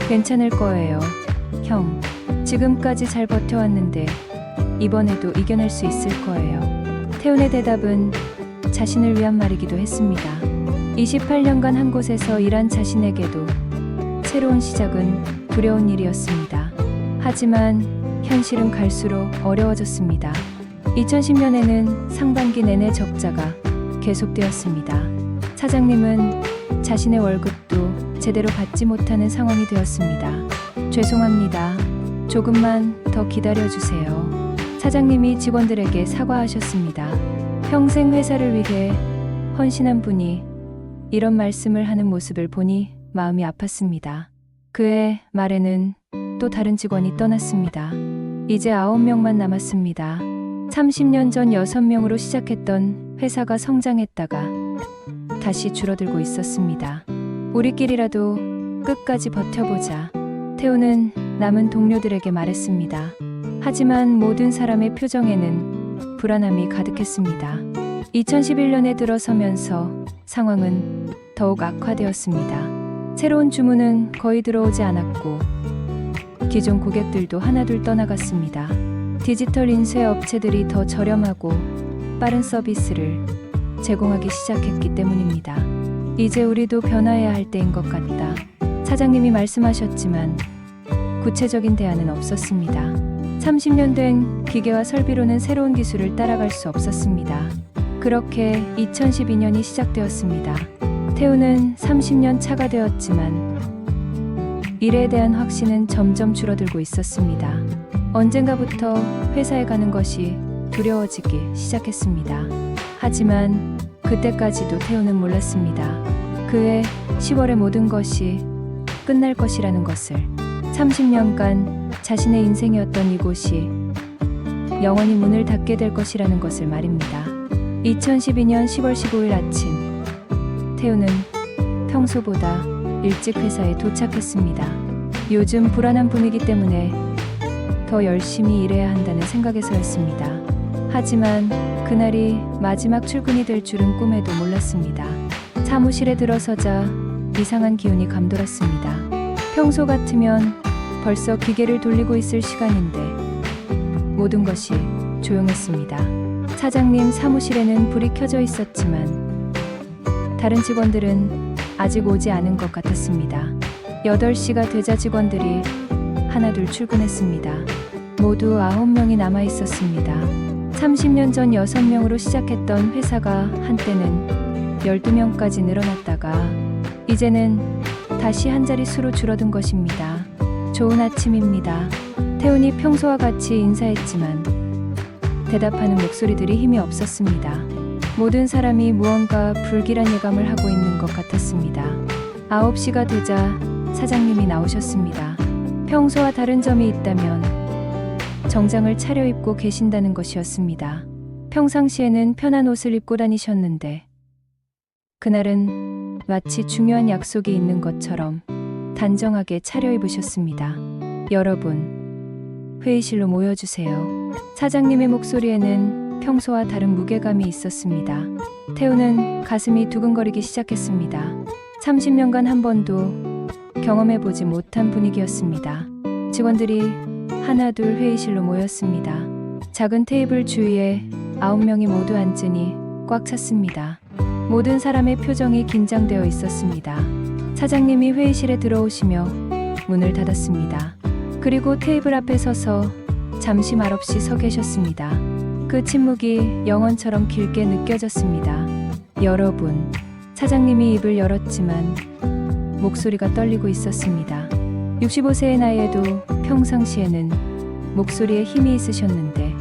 괜찮을 거예요, 형. 지금까지 잘 버텨왔는데 이번에도 이겨낼 수 있을 거예요. 태훈의 대답은 자신을 위한 말이기도 했습니다. 28년간 한 곳에서 일한 자신에게도 새로운 시작은 두려운 일이었습니다. 하지만 현실은 갈수록 어려워졌습니다. 2010년에는 상반기 내내 적자가 계속되었습니다. 사장님은 자신의 월급도 제대로 받지 못하는 상황이 되었습니다. 죄송합니다. 조금만 더 기다려주세요. 사장님이 직원들에게 사과하셨습니다. 평생 회사를 위해 헌신한 분이 이런 말씀을 하는 모습을 보니 마음이 아팠습니다. 그의 말에는 또 다른 직원이 떠났습니다. 이제 9명만 남았습니다. 30년 전 6명으로 시작했던 회사가 성장했다가 다시 줄어들고 있었습니다. 우리끼리라도 끝까지 버텨보자. 태우는 남은 동료들에게 말했습니다. 하지만 모든 사람의 표정에는 불안함이 가득했습니다. 2011년에 들어서면서 상황은 더욱 악화되었습니다. 새로운 주문은 거의 들어오지 않았고 기존 고객들도 하나둘 떠나갔습니다. 디지털 인쇄 업체들이 더 저렴하고 빠른 서비스를 제공하기 시작했기 때문입니다. 이제 우리도 변화해야 할 때인 것 같다. 사장님이 말씀하셨지만 구체적인 대안은 없었습니다. 30년 된 기계와 설비로는 새로운 기술을 따라갈 수 없었습니다. 그렇게 2012년이 시작되었습니다. 태우는 30년 차가 되었지만 미래에 대한 확신은 점점 줄어들고 있었습니다. 언젠가부터 회사에 가는 것이 두려워지기 시작했습니다. 하지만 그때까지도 태우는 몰랐습니다. 그해 10월에 모든 것이 끝날 것이라는 것을. 30년간 자신의 인생이었던 이곳이 영원히 문을 닫게 될 것이라는 것을 말입니다. 2012년 10월 15일 아침, 태우는 평소보다 일찍 회사에 도착했습니다. 요즘 불안한 분위기 때문에 더 열심히 일해야 한다는 생각에서였습니다. 하지만 그날이 마지막 출근이 될 줄은 꿈에도 몰랐습니다. 사무실에 들어서자 이상한 기운이 감돌았습니다. 평소 같으면 벌써 기계를 돌리고 있을 시간인데 모든 것이 조용했습니다. 사장님 사무실에는 불이 켜져 있었지만 다른 직원들은 아직 오지 않은 것 같았습니다. 8시가 되자 직원들이 하나둘 출근했습니다. 모두 9명이 남아 있었습니다. 30년 전 6명으로 시작했던 회사가 한때는 12명까지 늘어났다가 이제는 다시 한 자릿수로 줄어든 것입니다. 좋은 아침입니다. 태훈이 평소와 같이 인사했지만 대답하는 목소리들이 힘이 없었습니다. 모든 사람이 무언가 불길한 예감을 하고 있는 것 같았습니다. 9시가 되자 사장님이 나오셨습니다. 평소와 다른 점이 있다면 정장을 차려입고 계신다는 것이었습니다. 평상시에는 편한 옷을 입고 다니셨는데 그날은 마치 중요한 약속이 있는 것처럼 단정하게 차려입으셨습니다. 여러분, 회의실로 모여주세요. 사장님의 목소리에는 평소와 다른 무게감이 있었습니다. 태우는 가슴이 두근거리기 시작했습니다. 30년간 한 번도 경험해보지 못한 분위기였습니다. 직원들이 하나둘 회의실로 모였습니다. 작은 테이블 주위에 9명이 모두 앉으니 꽉 찼습니다. 모든 사람의 표정이 긴장되어 있었습니다. 사장님이 회의실에 들어오시며 문을 닫았습니다. 그리고 테이블 앞에 서서 잠시 말없이 서 계셨습니다. 그 침묵이 영원처럼 길게 느껴졌습니다. 여러분, 사장님이 입을 열었지만 목소리가 떨리고 있었습니다. 65세의 나이에도 평상시에는 목소리에 힘이 있으셨는데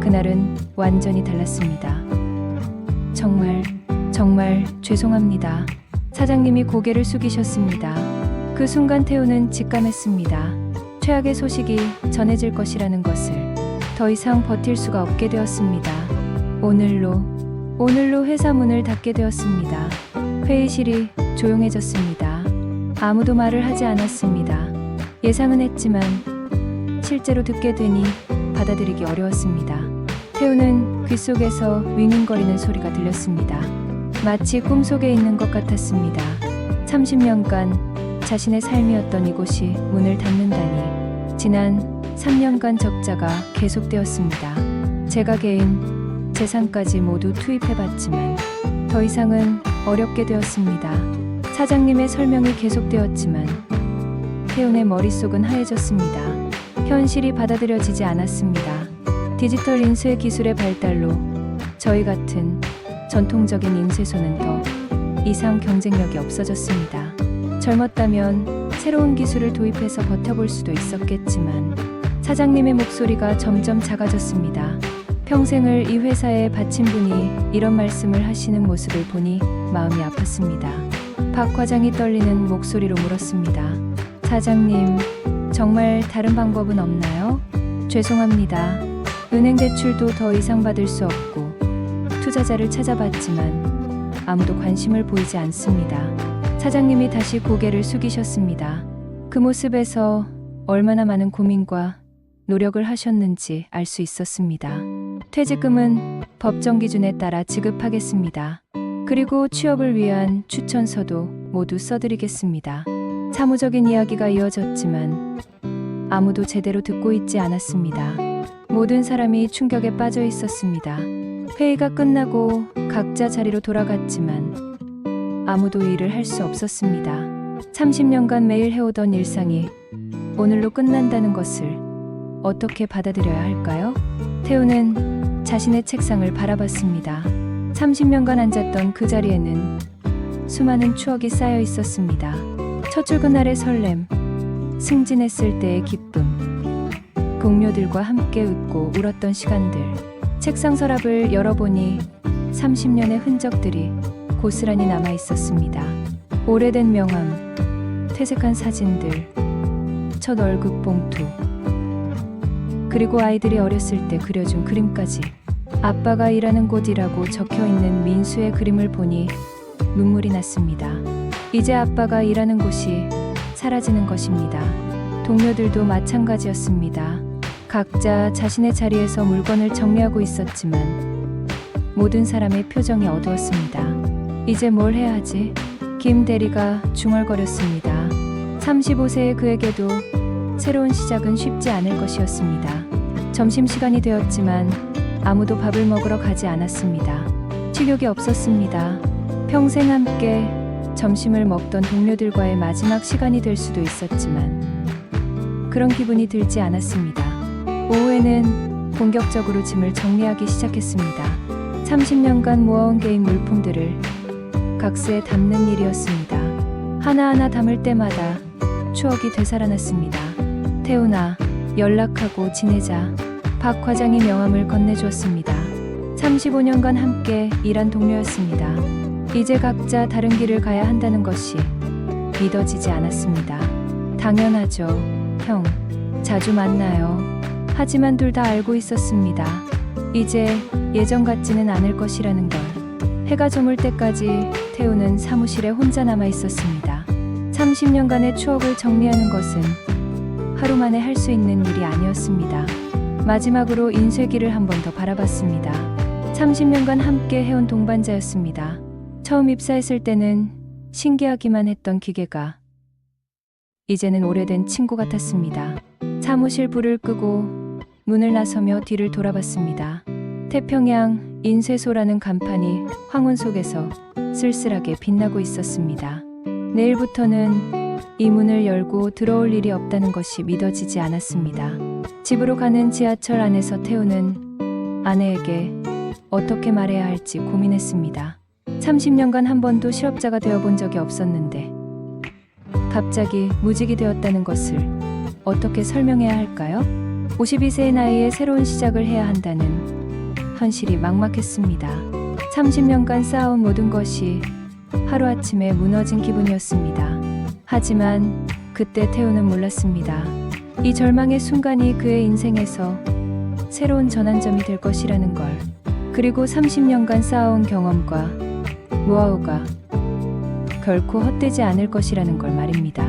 그날은 완전히 달랐습니다. 정말 죄송합니다. 사장님이 고개를 숙이셨습니다. 그 순간 태우는 직감했습니다. 최악의 소식이 전해질 것이라는 것을. 더 이상 버틸 수가 없게 되었습니다. 오늘로 회사 문을 닫게 되었습니다. 회의실이 조용해졌습니다. 아무도 말을 하지 않았습니다. 예상은 했지만 실제로 듣게 되니 받아들이기 어려웠습니다. 태우는 귓속에서 윙윙거리는 소리가 들렸습니다. 마치 꿈속에 있는 것 같았습니다. 30년간 자신의 삶이었던 이곳이 문을 닫는다니. 지난 3년간 적자가 계속되었습니다. 제가 개인 재산까지 모두 투입해봤지만 더 이상은 어렵게 되었습니다. 사장님의 설명이 계속되었지만 태훈의 머릿속은 하얘졌습니다. 현실이 받아들여지지 않았습니다. 디지털 인쇄 기술의 발달로 저희 같은 전통적인 인쇄소는 더 이상 경쟁력이 없어졌습니다. 젊었다면 새로운 기술을 도입해서 버텨볼 수도 있었겠지만 사장님의 목소리가 점점 작아졌습니다. 평생을 이 회사에 바친 분이 이런 말씀을 하시는 모습을 보니 마음이 아팠습니다. 박 과장이 떨리는 목소리로 물었습니다. 사장님, 정말 다른 방법은 없나요? 죄송합니다. 은행 대출도 더 이상 받을 수 없고 투자자를 찾아봤지만 아무도 관심을 보이지 않습니다. 사장님이 다시 고개를 숙이셨습니다. 그 모습에서 얼마나 많은 고민과 노력을 하셨는지 알 수 있었습니다. 퇴직금은 법정 기준에 따라 지급하겠습니다. 그리고 취업을 위한 추천서도 모두 써드리겠습니다. 사무적인 이야기가 이어졌지만 아무도 제대로 듣고 있지 않았습니다. 모든 사람이 충격에 빠져 있었습니다. 회의가 끝나고 각자 자리로 돌아갔지만 아무도 일을 할 수 없었습니다. 30년간 매일 해오던 일상이 오늘로 끝난다는 것을 어떻게 받아들여야 할까요? 태우는 자신의 책상을 바라봤습니다. 30년간 앉았던 그 자리에는 수많은 추억이 쌓여 있었습니다. 첫 출근 날의 설렘, 승진했을 때의 기쁨, 동료들과 함께 웃고 울었던 시간들. 책상 서랍을 열어보니 30년의 흔적들이 고스란히 남아 있었습니다. 오래된 명함, 퇴색한 사진들, 첫 월급 봉투, 그리고 아이들이 어렸을 때 그려준 그림까지. 아빠가 일하는 곳이라고 적혀 있는 민수의 그림을 보니 눈물이 났습니다. 이제 아빠가 일하는 곳이 사라지는 것입니다. 동료들도 마찬가지였습니다. 각자 자신의 자리에서 물건을 정리하고 있었지만 모든 사람의 표정이 어두웠습니다. 이제 뭘 해야 하지? 김 대리가 중얼거렸습니다. 35세의 그에게도 새로운 시작은 쉽지 않을 것이었습니다. 점심시간이 되었지만 아무도 밥을 먹으러 가지 않았습니다. 식욕이 없었습니다. 평생 함께 점심을 먹던 동료들과의 마지막 시간이 될 수도 있었지만 그런 기분이 들지 않았습니다. 오후에는 본격적으로 짐을 정리하기 시작했습니다. 30년간 모아온 게임 물품들을 각스에 담는 일이었습니다. 하나하나 담을 때마다 추억이 되살아났습니다. 태훈아, 연락하고 지내자. 박 과장이 명함을 건네주었습니다. 35년간 함께 일한 동료였습니다. 이제 각자 다른 길을 가야 한다는 것이 믿어지지 않았습니다. 당연하죠. 형, 자주 만나요. 하지만 둘 다 알고 있었습니다. 이제 예전 같지는 않을 것이라는 걸. 해가 저물 때까지 태우는 사무실에 혼자 남아 있었습니다. 30년간의 추억을 정리하는 것은 하루 만에 할 수 있는 일이 아니었습니다. 마지막으로 인쇄기를 한 번 더 바라봤습니다. 30년간 함께 해온 동반자였습니다. 처음 입사했을 때는 신기하기만 했던 기계가 이제는 오래된 친구 같았습니다. 사무실 불을 끄고 문을 나서며 뒤를 돌아봤습니다. 태평양 인쇄소라는 간판이 황혼 속에서 쓸쓸하게 빛나고 있었습니다. 내일부터는 이 문을 열고 들어올 일이 없다는 것이 믿어지지 않았습니다. 집으로 가는 지하철 안에서 태우는 아내에게 어떻게 말해야 할지 고민했습니다. 30년간 한 번도 실업자가 되어본 적이 없었는데 갑자기 무직이 되었다는 것을 어떻게 설명해야 할까요? 52세의 나이에 새로운 시작을 해야 한다는 현실이 막막했습니다. 30년간 쌓아온 모든 것이 하루아침에 무너진 기분이었습니다. 하지만 그때 태우는 몰랐습니다. 이 절망의 순간이 그의 인생에서 새로운 전환점이 될 것이라는 걸. 그리고 30년간 쌓아온 경험과 노하우가 결코 헛되지 않을 것이라는 걸 말입니다.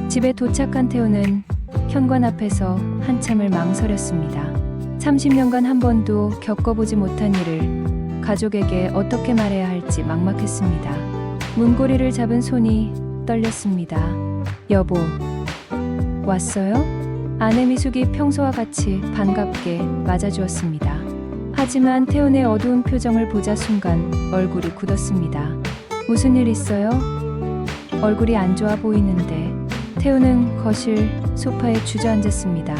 집에 도착한 태우는 현관 앞에서 한참을 망설였습니다. 30년간 한 번도 겪어보지 못한 일을 가족에게 어떻게 말해야 할지 막막했습니다. 문고리를 잡은 손이 떨렸습니다. 여보, 왔어요? 아내 미숙이 평소와 같이 반갑게 맞아주었습니다. 하지만 태훈의 어두운 표정을 보자 순간 얼굴이 굳었습니다. 무슨 일 있어요? 얼굴이 안 좋아 보이는데. 태훈은 거실 소파에 주저앉았습니다.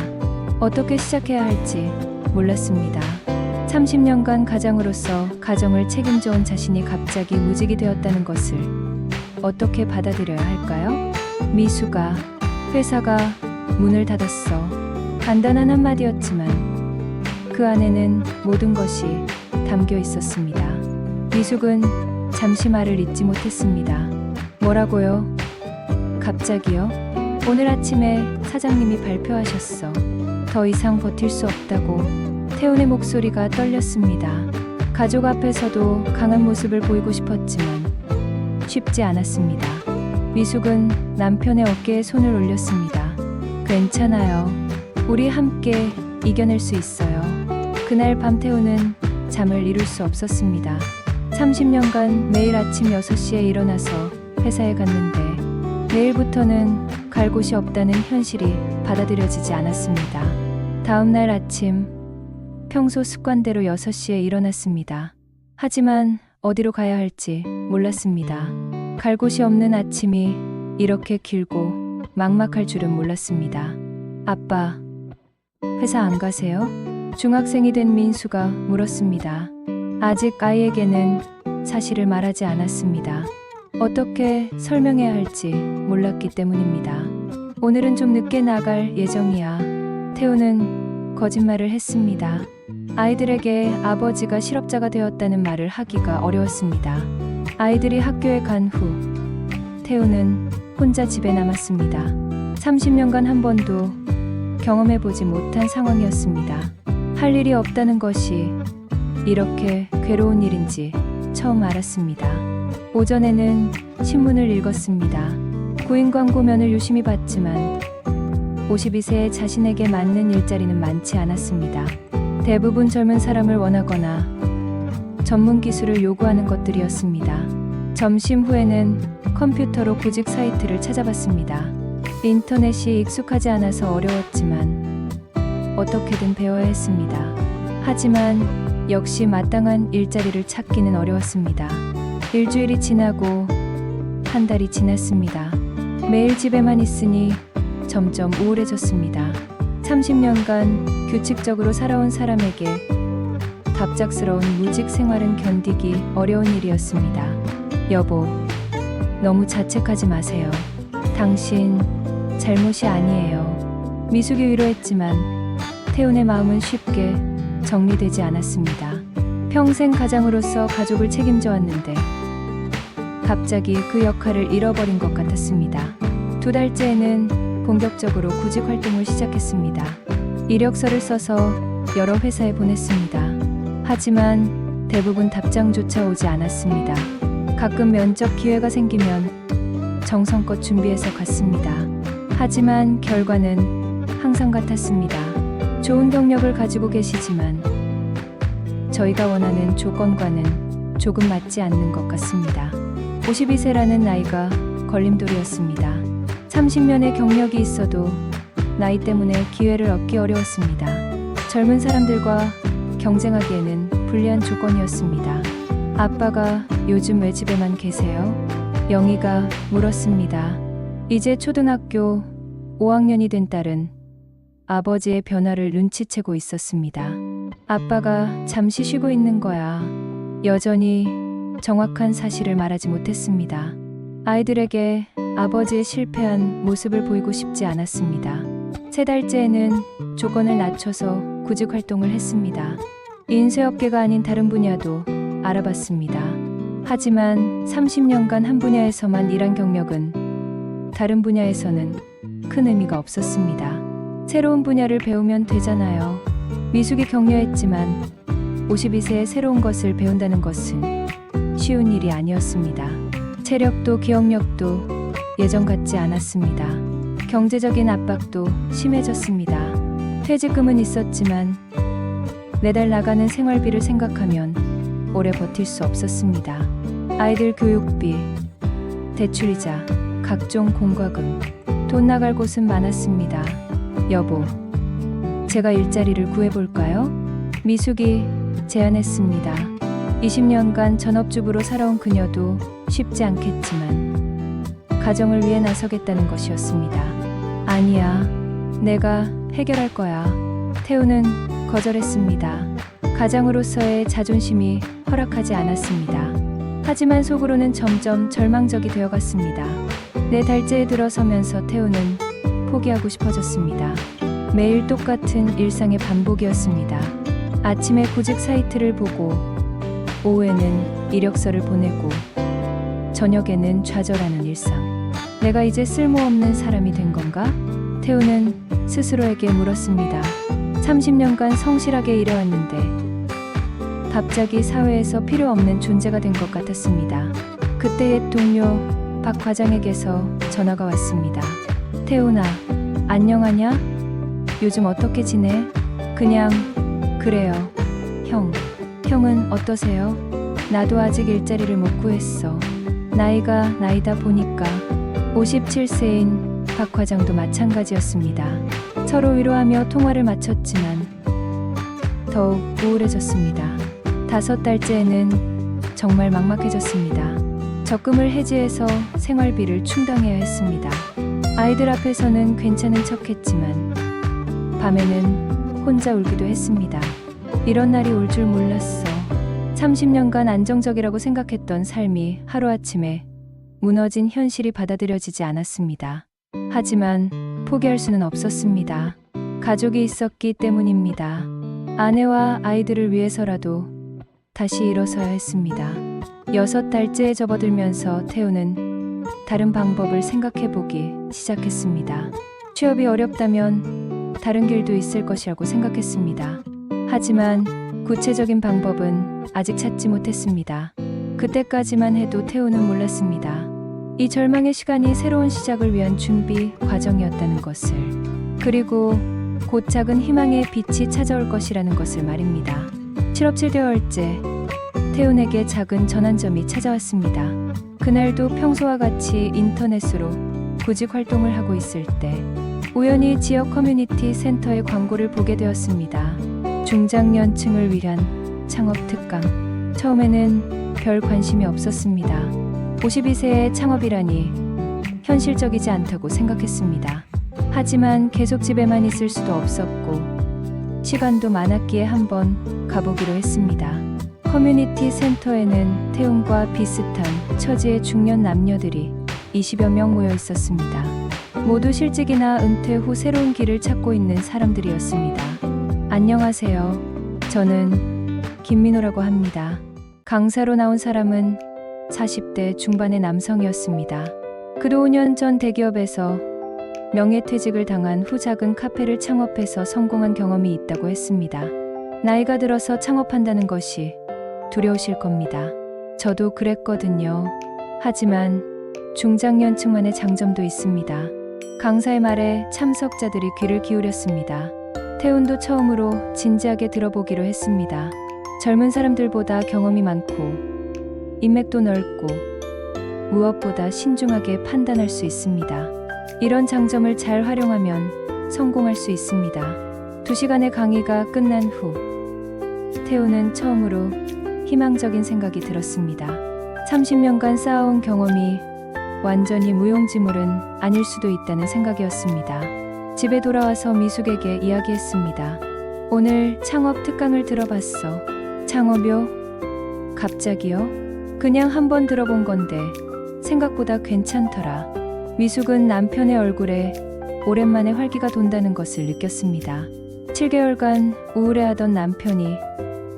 어떻게 시작해야 할지 몰랐습니다. 30년간 가장으로서 가정을 책임져온 자신이 갑자기 무직이 되었다는 것을 어떻게 받아들여야 할까요? 미수가, 회사가 문을 닫았어. 간단한 한마디였지만 그 안에는 모든 것이 담겨 있었습니다. 미숙은 잠시 말을 잇지 못했습니다. 뭐라고요? 갑자기요? 오늘 아침에 사장님이 발표하셨어. 더 이상 버틸 수 없다고. 태훈의 목소리가 떨렸습니다. 가족 앞에서도 강한 모습을 보이고 싶었지만 쉽지 않았습니다. 미숙은 남편의 어깨에 손을 올렸습니다. 괜찮아요. 우리 함께 이겨낼 수 있어요. 그날 밤 태훈은 잠을 이룰 수 없었습니다. 30년간 매일 아침 6시에 일어나서 회사에 갔는데 내일부터는 갈 곳이 없다는 현실이 받아들여지지 않았습니다. 다음 날 아침 평소 습관대로 6시에 일어났습니다. 하지만 어디로 가야 할지 몰랐습니다. 갈 곳이 없는 아침이 이렇게 길고 막막할 줄은 몰랐습니다. 아빠, 회사 안 가세요? 중학생이 된 민수가 물었습니다. 아직 아이에게는 사실을 말하지 않았습니다. 어떻게 설명해야 할지 몰랐기 때문입니다. 오늘은 좀 늦게 나갈 예정이야. 태우는 거짓말을 했습니다. 아이들에게 아버지가 실업자가 되었다는 말을 하기가 어려웠습니다. 아이들이 학교에 간 후 태우는 혼자 집에 남았습니다. 30년간 한 번도 경험해보지 못한 상황이었습니다. 할 일이 없다는 것이 이렇게 괴로운 일인지 처음 알았습니다. 오전에는 신문을 읽었습니다. 구인 광고면을 유심히 봤지만 52세의 자신에게 맞는 일자리는 많지 않았습니다. 대부분 젊은 사람을 원하거나 전문 기술을 요구하는 것들이었습니다. 점심 후에는 컴퓨터로 구직 사이트를 찾아봤습니다. 인터넷이 익숙하지 않아서 어려웠지만 어떻게든 배워야 했습니다. 하지만 역시 마땅한 일자리를 찾기는 어려웠습니다. 일주일이 지나고 한 달이 지났습니다. 매일 집에만 있으니 점점 우울해졌습니다. 30년간 규칙적으로 살아온 사람에게 갑작스러운 무직 생활은 견디기 어려운 일이었습니다. 여보, 너무 자책하지 마세요. 당신 잘못이 아니에요. 미숙이 위로했지만 태훈의 마음은 쉽게 정리되지 않았습니다. 평생 가장으로서 가족을 책임져 왔는데 갑자기 그 역할을 잃어버린 것 같았습니다. 2달째에는 본격적으로 구직 활동을 시작했습니다. 이력서를 써서 여러 회사에 보냈습니다. 하지만 대부분 답장조차 오지 않았습니다. 가끔 면접 기회가 생기면 정성껏 준비해서 갔습니다. 하지만 결과는 항상 같았습니다. 좋은 경력을 가지고 계시지만 저희가 원하는 조건과는 조금 맞지 않는 것 같습니다. 52세라는 나이가 걸림돌이었습니다. 30년의 경력이 있어도 나이 때문에 기회를 얻기 어려웠습니다. 젊은 사람들과 경쟁하기에는 불리한 조건이었습니다. 아빠가 요즘 왜 집에만 계세요? 영희가 물었습니다. 이제 초등학교 5학년이 된 딸은 아버지의 변화를 눈치채고 있었습니다. 아빠가 잠시 쉬고 있는 거야. 여전히 정확한 사실을 말하지 못했습니다. 아이들에게 아버지의 실패한 모습을 보이고 싶지 않았습니다. 3달째에는 조건을 낮춰서 구직 활동을 했습니다. 인쇄업계가 아닌 다른 분야도 알아봤습니다. 하지만 30년간 한 분야에서만 일한 경력은 다른 분야에서는 큰 의미가 없었습니다. 새로운 분야를 배우면 되잖아요. 미숙이 격려했지만 52세에 새로운 것을 배운다는 것은 쉬운 일이 아니었습니다. 체력도 기억력도 예전 같지 않았습니다. 경제적인 압박도 심해졌습니다. 퇴직금은 있었지만 매달 나가는 생활비를 생각하면 오래 버틸 수 없었습니다. 아이들 교육비, 대출이자, 각종 공과금, 돈 나갈 곳은 많았습니다. 여보, 제가 일자리를 구해볼까요? 미숙이 제안했습니다. 20년간 전업주부로 살아온 그녀도 쉽지 않겠지만 가정을 위해 나서겠다는 것이었습니다. 아니야, 내가 해결할 거야. 태우는 거절했습니다. 가장으로서의 자존심이 허락하지 않았습니다. 하지만 속으로는 점점 절망적이 되어갔습니다. 4달째에 들어서면서 태우는 포기하고 싶어졌습니다. 매일 똑같은 일상의 반복이었습니다. 아침에 구직 사이트를 보고 오후에는 이력서를 보내고 저녁에는 좌절하는 일상. 내가 이제 쓸모없는 사람이 된 건가? 태우는 스스로에게 물었습니다. 30년간 성실하게 일해왔는데 갑자기 사회에서 필요 없는 존재가 된 것 같았습니다. 그때 옛 동료 박 과장에게서 전화가 왔습니다. 태훈아, 안녕하냐? 요즘 어떻게 지내? 그냥 그래요. 형은 어떠세요? 나도 아직 일자리를 못 구했어. 나이가 나이다 보니까 57세인 박 과장도 마찬가지였습니다. 서로 위로하며 통화를 마쳤지만 더욱 우울해졌습니다. 5달째에는 정말 막막해졌습니다. 적금을 해지해서 생활비를 충당해야 했습니다. 아이들 앞에서는 괜찮은 척했지만 밤에는 혼자 울기도 했습니다. 이런 날이 올 줄 몰랐어. 30년간 안정적이라고 생각했던 삶이 하루아침에 무너진 현실이 받아들여지지 않았습니다. 하지만 포기할 수는 없었습니다. 가족이 있었기 때문입니다. 아내와 아이들을 위해서라도 다시 일어서야 했습니다. 6달째에 접어들면서 태우는 다른 방법을 생각해보기 시작했습니다. 취업이 어렵다면 다른 길도 있을 것이라고 생각했습니다. 하지만 구체적인 방법은 아직 찾지 못했습니다. 그때까지만 해도 태우는 몰랐습니다. 이 절망의 시간이 새로운 시작을 위한 준비 과정이었다는 것을, 그리고 곧 작은 희망의 빛이 찾아올 것이라는 것을 말입니다. 실업 7개월째, 태훈에게 작은 전환점이 찾아왔습니다. 그날도 평소와 같이 인터넷으로 구직 활동을 하고 있을 때 우연히 지역 커뮤니티 센터의 광고를 보게 되었습니다. 중장년층을 위한 창업 특강. 처음에는 별 관심이 없었습니다. 52세의 창업이라니 현실적이지 않다고 생각했습니다. 하지만 계속 집에만 있을 수도 없었고 시간도 많았기에 한번 가보기로 했습니다. 커뮤니티 센터에는 태훈과 비슷한 처지의 중년 남녀들이 20여 명 모여 있었습니다. 모두 실직이나 은퇴 후 새로운 길을 찾고 있는 사람들이었습니다. 안녕하세요. 저는 김민호라고 합니다. 강사로 나온 사람은 40대 중반의 남성이었습니다. 그도 5년 전 대기업에서 명예퇴직을 당한 후 작은 카페를 창업해서 성공한 경험이 있다고 했습니다. 나이가 들어서 창업한다는 것이 두려우실 겁니다. 저도 그랬거든요. 하지만 중장년층만의 장점도 있습니다. 강사의 말에 참석자들이 귀를 기울였습니다. 태훈도 처음으로 진지하게 들어보기로 했습니다. 젊은 사람들보다 경험이 많고 인맥도 넓고 무엇보다 신중하게 판단할 수 있습니다. 이런 장점을 잘 활용하면 성공할 수 있습니다. 2시간의 강의가 끝난 후 태훈은 처음으로 희망적인 생각이 들었습니다. 30년간 쌓아온 경험이 완전히 무용지물은 아닐 수도 있다는 생각이었습니다. 집에 돌아와서 미숙에게 이야기했습니다. 오늘 창업 특강을 들어봤어. 창업요? 갑자기요? 그냥 한번 들어본 건데 생각보다 괜찮더라. 미숙은 남편의 얼굴에 오랜만에 활기가 돈다는 것을 느꼈습니다. 7개월간 우울해하던 남편이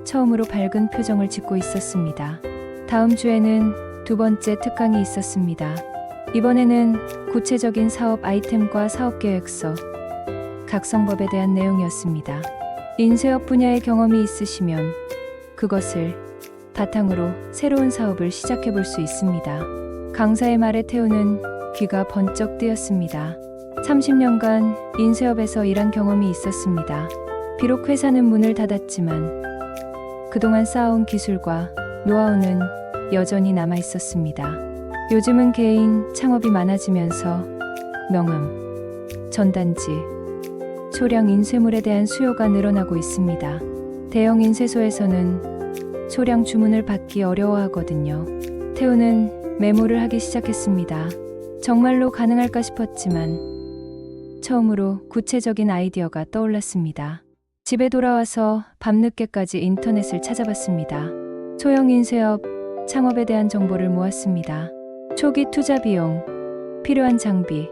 처음으로 밝은 표정을 짓고 있었습니다. 다음 주에는 2번째 특강이 있었습니다. 이번에는 구체적인 사업 아이템과 사업계획서, 각성법에 대한 내용이었습니다. 인쇄업 분야의 경험이 있으시면 그것을 바탕으로 새로운 사업을 시작해 볼 수 있습니다. 강사의 말에 태우는 귀가 번쩍 뜨였습니다. 30년간 인쇄업에서 일한 경험이 있었습니다. 비록 회사는 문을 닫았지만 그동안 쌓아온 기술과 노하우는 여전히 남아 있었습니다. 요즘은 개인 창업이 많아지면서 명함, 전단지, 소량 인쇄물에 대한 수요가 늘어나고 있습니다. 대형 인쇄소에서는 소량 주문을 받기 어려워하거든요. 태우는 메모를 하기 시작했습니다. 정말로 가능할까 싶었지만 처음으로 구체적인 아이디어가 떠올랐습니다. 집에 돌아와서 밤늦게까지 인터넷을 찾아봤습니다. 소형 인쇄업, 창업에 대한 정보를 모았습니다. 초기 투자 비용, 필요한 장비,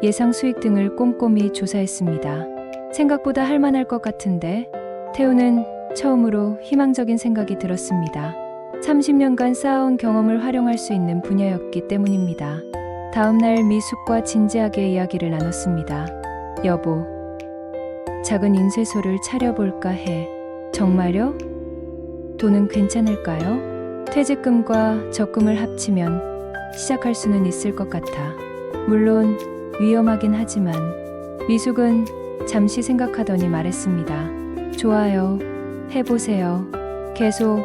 예상 수익 등을 꼼꼼히 조사했습니다. 생각보다 할만할 것 같은데 태우는 처음으로 희망적인 생각이 들었습니다. 30년간 쌓아온 경험을 활용할 수 있는 분야였기 때문입니다. 다음 날 미숙과 진지하게 이야기를 나눴습니다. 여보, 작은 인쇄소를 차려볼까 해. 정말요? 돈은 괜찮을까요? 퇴직금과 적금을 합치면 시작할 수는 있을 것 같아. 물론 위험하긴 하지만 미숙은 잠시 생각하더니 말했습니다. 좋아요. 해보세요. 계속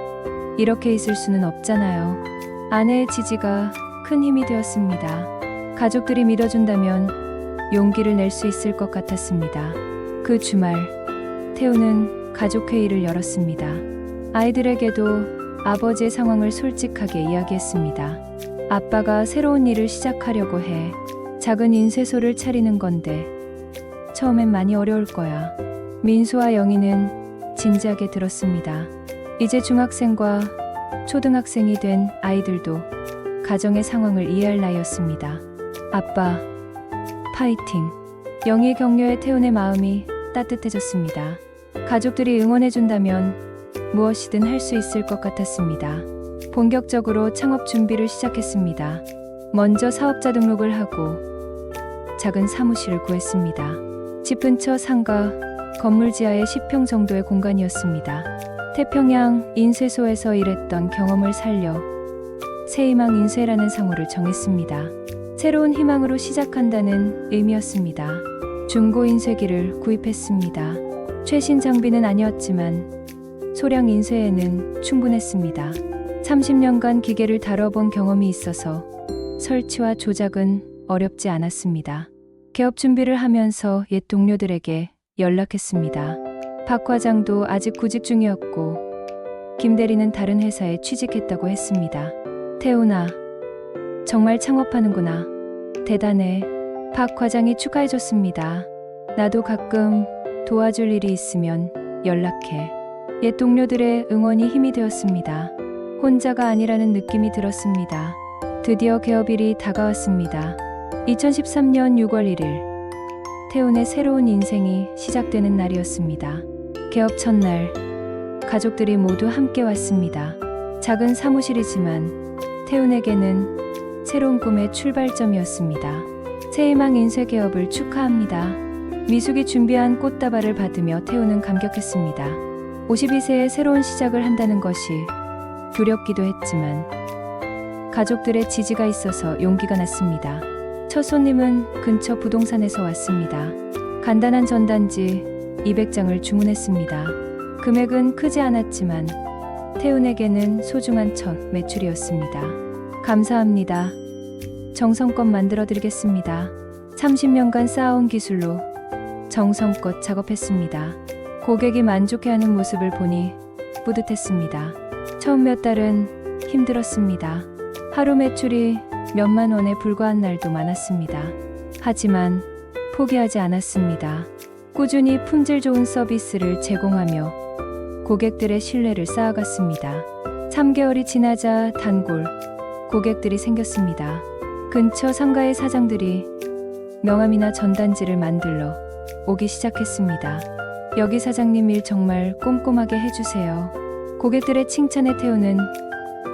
이렇게 있을 수는 없잖아요. 아내의 지지가 큰 힘이 되었습니다. 가족들이 믿어준다면 용기를 낼 수 있을 것 같았습니다. 그 주말, 태우는 가족회의를 열었습니다. 아이들에게도 아버지의 상황을 솔직하게 이야기했습니다. 아빠가 새로운 일을 시작하려고 해. 작은 인쇄소를 차리는 건데 처음엔 많이 어려울 거야. 민수와 영희는 진지하게 들었습니다. 이제 중학생과 초등학생이 된 아이들도 가정의 상황을 이해할 나이였습니다. 아빠, 파이팅. 영희 격려에 태훈의 마음이 따뜻해졌습니다. 가족들이 응원해준다면 무엇이든 할 수 있을 것 같았습니다. 본격적으로 창업 준비를 시작했습니다. 먼저 사업자 등록을 하고 작은 사무실을 구했습니다. 집 근처 상가, 건물 지하의 10평 정도의 공간이었습니다. 태평양 인쇄소에서 일했던 경험을 살려 새희망 인쇄라는 상호를 정했습니다. 새로운 희망으로 시작한다는 의미였습니다. 중고 인쇄기를 구입했습니다. 최신 장비는 아니었지만 소량 인쇄에는 충분했습니다. 30년간 기계를 다뤄본 경험이 있어서 설치와 조작은 어렵지 않았습니다. 개업 준비를 하면서 옛 동료들에게 연락했습니다. 박 과장도 아직 구직 중이었고 김 대리는 다른 회사에 취직했다고 했습니다. 태훈아, 정말 창업하는구나. 대단해. 박 과장이 축하해줬습니다. 나도 가끔 도와줄 일이 있으면 연락해. 옛 동료들의 응원이 힘이 되었습니다. 혼자가 아니라는 느낌이 들었습니다. 드디어 개업일이 다가왔습니다. 2013년 6월 1일, 태훈의 새로운 인생이 시작되는 날이었습니다. 개업 첫날, 가족들이 모두 함께 왔습니다. 작은 사무실이지만 태훈에게는 새로운 꿈의 출발점이었습니다. 새희망 인쇄 개업을 축하합니다. 미숙이 준비한 꽃다발을 받으며 태훈은 감격했습니다. 52세에 새로운 시작을 한다는 것이 두렵기도 했지만 가족들의 지지가 있어서 용기가 났습니다. 첫 손님은 근처 부동산에서 왔습니다. 간단한 전단지 200장을 주문했습니다. 금액은 크지 않았지만 태훈에게는 소중한 첫 매출이었습니다. 감사합니다. 정성껏 만들어드리겠습니다. 30년간 쌓아온 기술로 정성껏 작업했습니다. 고객이 만족해하는 모습을 보니 뿌듯했습니다. 처음 몇 달은 힘들었습니다. 하루 매출이 몇만 원에 불과한 날도 많았습니다. 하지만 포기하지 않았습니다. 꾸준히 품질 좋은 서비스를 제공하며 고객들의 신뢰를 쌓아갔습니다. 3개월이 지나자 단골 고객들이 생겼습니다. 근처 상가의 사장들이 명함이나 전단지를 만들러 오기 시작했습니다. 여기 사장님 일 정말 꼼꼼하게 해주세요. 고객들의 칭찬에 태우는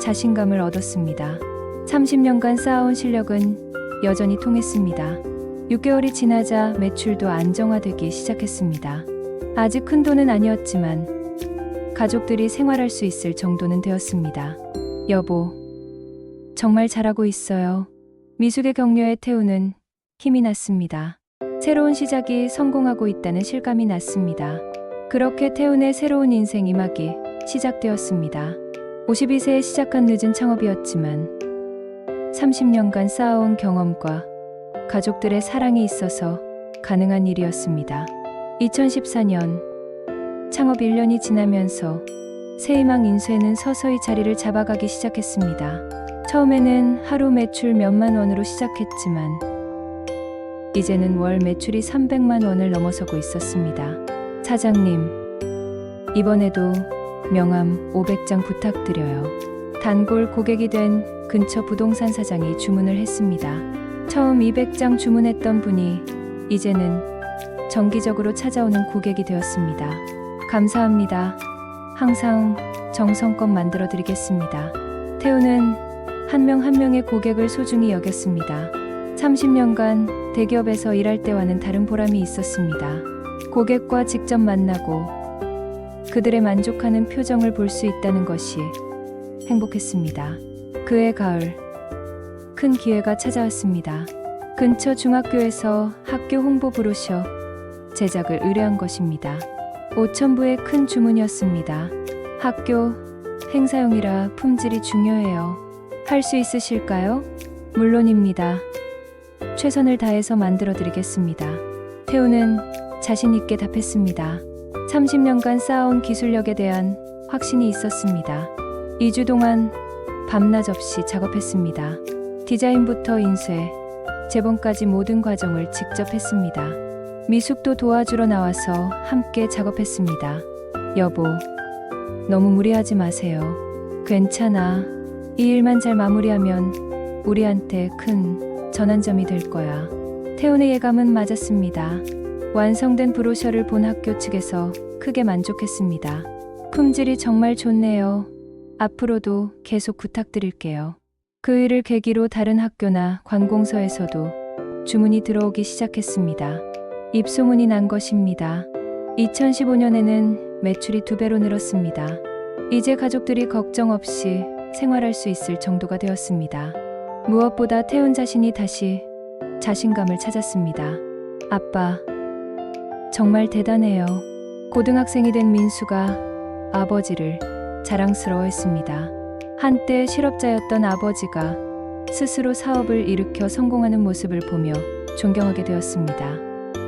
자신감을 얻었습니다. 30년간 쌓아온 실력은 여전히 통했습니다. 6개월이 지나자 매출도 안정화되기 시작했습니다. 아직 큰 돈은 아니었지만 가족들이 생활할 수 있을 정도는 되었습니다. 여보, 정말 잘하고 있어요. 미숙의 격려에 태우는 힘이 났습니다. 새로운 시작이 성공하고 있다는 실감이 났습니다. 그렇게 태훈의 새로운 인생 이막이 시작되었습니다. 52세에 시작한 늦은 창업이었지만 30년간 쌓아온 경험과 가족들의 사랑이 있어서 가능한 일이었습니다. 2014년 창업 1년이 지나면서 새희망 인쇄는 서서히 자리를 잡아가기 시작했습니다. 처음에는 하루 매출 몇만 원으로 시작했지만 이제는 월 매출이 300만 원을 넘어서고 있었습니다. 사장님, 이번에도 명함 500장 부탁드려요. 단골 고객이 된 근처 부동산 사장이 주문을 했습니다. 처음 200장 주문했던 분이 이제는 정기적으로 찾아오는 고객이 되었습니다. 감사합니다. 항상 정성껏 만들어 드리겠습니다. 태훈은 한 명 한 명의 고객을 소중히 여겼습니다. 30년간 대기업에서 일할 때와는 다른 보람이 있었습니다. 고객과 직접 만나고 그들의 만족하는 표정을 볼 수 있다는 것이 행복했습니다. 그해 가을, 큰 기회가 찾아왔습니다. 근처 중학교에서 학교 홍보 브로셔 제작을 의뢰한 것입니다. 5,000부의 큰 주문이었습니다. 학교 행사용이라 품질이 중요해요. 할 수 있으실까요? 물론입니다. 최선을 다해서 만들어 드리겠습니다. 태훈은 자신 있게 답했습니다. 30년간 쌓아온 기술력에 대한 확신이 있었습니다. 2주 동안 밤낮 없이 작업했습니다. 디자인부터 인쇄, 재본까지 모든 과정을 직접 했습니다. 미숙도 도와주러 나와서 함께 작업했습니다. 여보, 너무 무리하지 마세요. 괜찮아. 이 일만 잘 마무리하면 우리한테 큰 전환점이 될 거야. 태훈의 예감은 맞았습니다. 완성된 브로셔를 본 학교 측에서 크게 만족했습니다. 품질이 정말 좋네요. 앞으로도 계속 부탁드릴게요. 그 일을 계기로 다른 학교나 관공서에서도 주문이 들어오기 시작했습니다. 입소문이 난 것입니다. 2015년에는 매출이 2배로 늘었습니다. 이제 가족들이 걱정 없이 생활할 수 있을 정도가 되었습니다. 무엇보다 태훈 자신이 다시 자신감을 찾았습니다. 아빠, 정말 대단해요. 고등학생이 된 민수가 아버지를 자랑스러워했습니다. 한때 실업자였던 아버지가 스스로 사업을 일으켜 성공하는 모습을 보며 존경하게 되었습니다.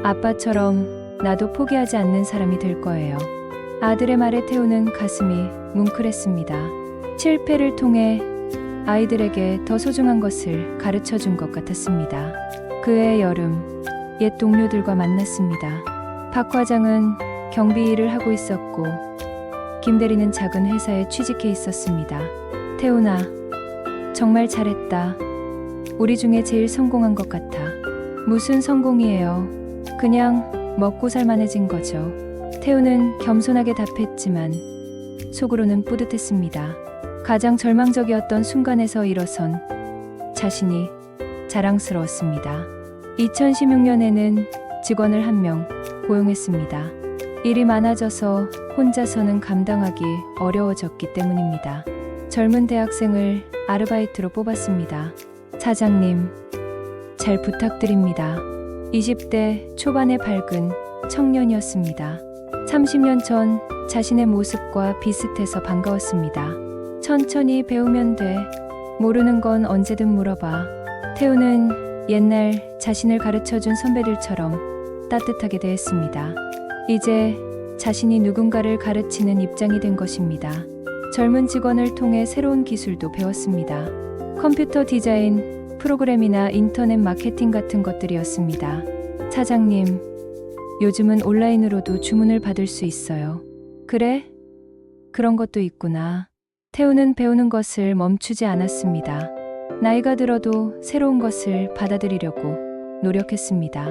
아빠처럼 나도 포기하지 않는 사람이 될 거예요. 아들의 말에 태우는 가슴이 뭉클했습니다. 실패를 통해 아이들에게 더 소중한 것을 가르쳐 준 것 같았습니다. 그해 여름, 옛 동료들과 만났습니다. 박 과장은 경비 일을 하고 있었고, 김 대리는 작은 회사에 취직해 있었습니다. 태훈아, 정말 잘했다. 우리 중에 제일 성공한 것 같아. 무슨 성공이에요? 그냥 먹고 살만해진 거죠. 태훈은 겸손하게 답했지만 속으로는 뿌듯했습니다. 가장 절망적이었던 순간에서 일어선 자신이 자랑스러웠습니다. 2016년에는 직원을 1명 고용했습니다. 일이 많아져서 혼자서는 감당하기 어려워졌기 때문입니다. 젊은 대학생을 아르바이트로 뽑았습니다. 사장님, 잘 부탁드립니다. 20대 초반의 밝은 청년이었습니다. 30년 전 자신의 모습과 비슷해서 반가웠습니다. 천천히 배우면 돼. 모르는 건 언제든 물어봐. 태우는 옛날 자신을 가르쳐준 선배들처럼 따뜻하게 대했습니다. 이제 자신이 누군가를 가르치는 입장이 된 것입니다. 젊은 직원을 통해 새로운 기술도 배웠습니다. 컴퓨터 디자인, 프로그램이나 인터넷 마케팅 같은 것들이었습니다. 사장님, 요즘은 온라인으로도 주문을 받을 수 있어요. 그래? 그런 것도 있구나. 태우는 배우는 것을 멈추지 않았습니다. 나이가 들어도 새로운 것을 받아들이려고 노력했습니다.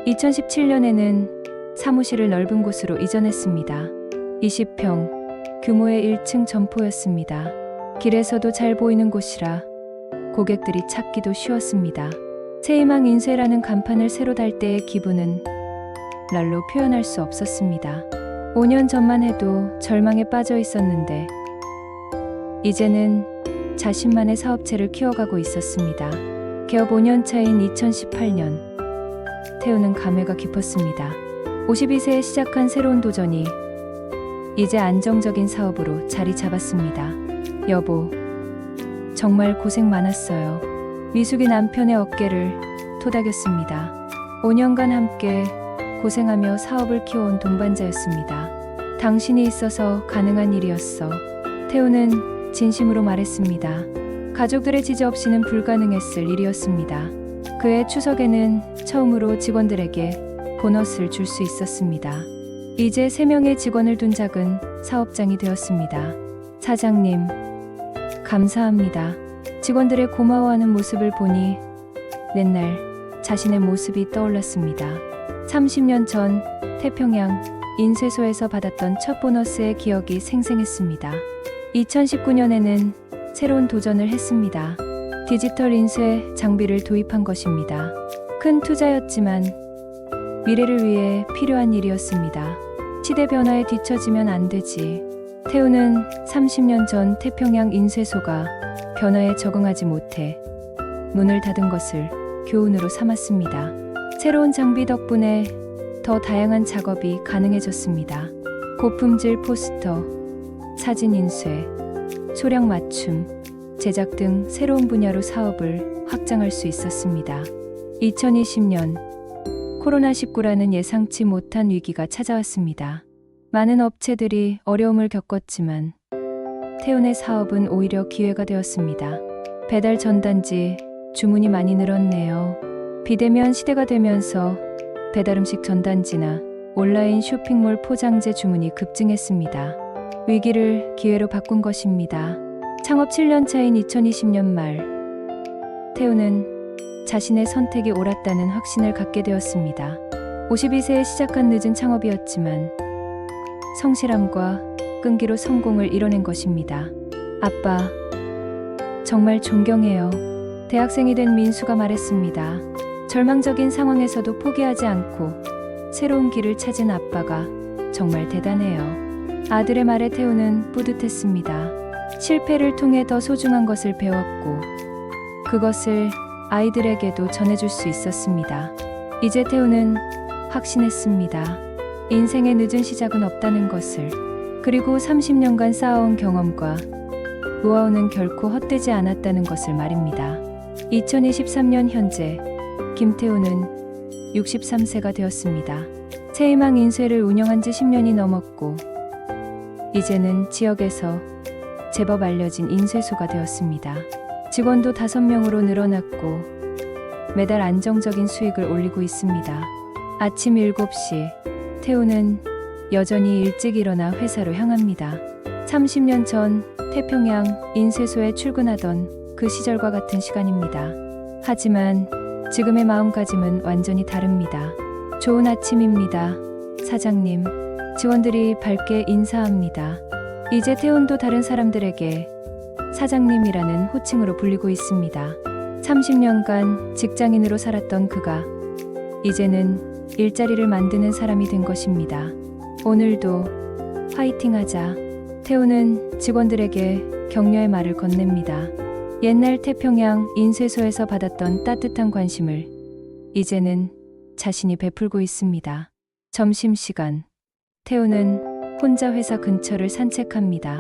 2017년에는 사무실을 넓은 곳으로 이전했습니다. 20평 규모의 1층 점포였습니다. 길에서도 잘 보이는 곳이라 고객들이 찾기도 쉬웠습니다. 새희망 인쇄라는 간판을 새로 달 때의 기분은 말로 표현할 수 없었습니다. 5년 전만 해도 절망에 빠져 있었는데 이제는 자신만의 사업체를 키워가고 있었습니다. 개업 5년 차인 2018년, 태우는 감회가 깊었습니다. 52세에 시작한 새로운 도전이 이제 안정적인 사업으로 자리 잡았습니다. 여보, 정말 고생 많았어요. 미숙이 남편의 어깨를 토닥였습니다. 5년간 함께 고생하며 사업을 키워온 동반자였습니다. 당신이 있어서 가능한 일이었어. 태우는 진심으로 말했습니다. 가족들의 지지 없이는 불가능했을 일이었습니다. 그해 추석에는 처음으로 직원들에게 보너스를 줄 수 있었습니다. 이제 3명의 직원을 둔 작은 사업장이 되었습니다. 사장님, 감사합니다. 직원들의 고마워하는 모습을 보니 옛날 자신의 모습이 떠올랐습니다. 30년 전 태평양 인쇄소에서 받았던 첫 보너스의 기억이 생생했습니다. 2019년에는 새로운 도전을 했습니다. 디지털 인쇄 장비를 도입한 것입니다. 큰 투자였지만 미래를 위해 필요한 일이었습니다. 시대 변화에 뒤처지면 안 되지. 태우는 30년 전 태평양 인쇄소가 변화에 적응하지 못해 문을 닫은 것을 교훈으로 삼았습니다. 새로운 장비 덕분에 더 다양한 작업이 가능해졌습니다. 고품질 포스터, 사진 인쇄, 소량 맞춤, 제작 등 새로운 분야로 사업을 확장할 수 있었습니다. 2020년 코로나19라는 예상치 못한 위기가 찾아왔습니다. 많은 업체들이 어려움을 겪었지만 태훈의 사업은 오히려 기회가 되었습니다. 배달 전단지 주문이 많이 늘었네요. 비대면 시대가 되면서 배달음식 전단지나 온라인 쇼핑몰 포장재 주문이 급증했습니다. 위기를 기회로 바꾼 것입니다. 창업 7년 차인 2020년 말, 태우는 자신의 선택이 옳았다는 확신을 갖게 되었습니다. 52세에 시작한 늦은 창업이었지만 성실함과 끈기로 성공을 이뤄낸 것입니다. 아빠, 정말 존경해요. 대학생이 된 민수가 말했습니다. 절망적인 상황에서도 포기하지 않고 새로운 길을 찾은 아빠가 정말 대단해요. 아들의 말에 태우는 뿌듯했습니다. 실패를 통해 더 소중한 것을 배웠고 그것을 아이들에게도 전해줄 수 있었습니다. 이제 태우는 확신했습니다. 인생의 늦은 시작은 없다는 것을. 그리고 30년간 쌓아온 경험과 노하우는 결코 헛되지 않았다는 것을 말입니다. 2023년 현재 김태우는 63세가 되었습니다. 새희망 인쇄를 운영한 지 10년이 넘었고 이제는 지역에서 제법 알려진 인쇄소가 되었습니다. 직원도 5명으로 늘어났고 매달 안정적인 수익을 올리고 있습니다. 아침 7시 태우는 여전히 일찍 일어나 회사로 향합니다. 30년 전 태평양 인쇄소에 출근하던 그 시절과 같은 시간입니다. 하지만 지금의 마음가짐은 완전히 다릅니다. 좋은 아침입니다. 사장님, 직원들이 밝게 인사합니다. 이제 태훈도 다른 사람들에게 사장님이라는 호칭으로 불리고 있습니다. 30년간 직장인으로 살았던 그가 이제는 일자리를 만드는 사람이 된 것입니다. 오늘도 화이팅하자. 태훈은 직원들에게 격려의 말을 건넵니다. 옛날 태평양 인쇄소에서 받았던 따뜻한 관심을 이제는 자신이 베풀고 있습니다. 점심시간, 태훈은 혼자 회사 근처를 산책합니다.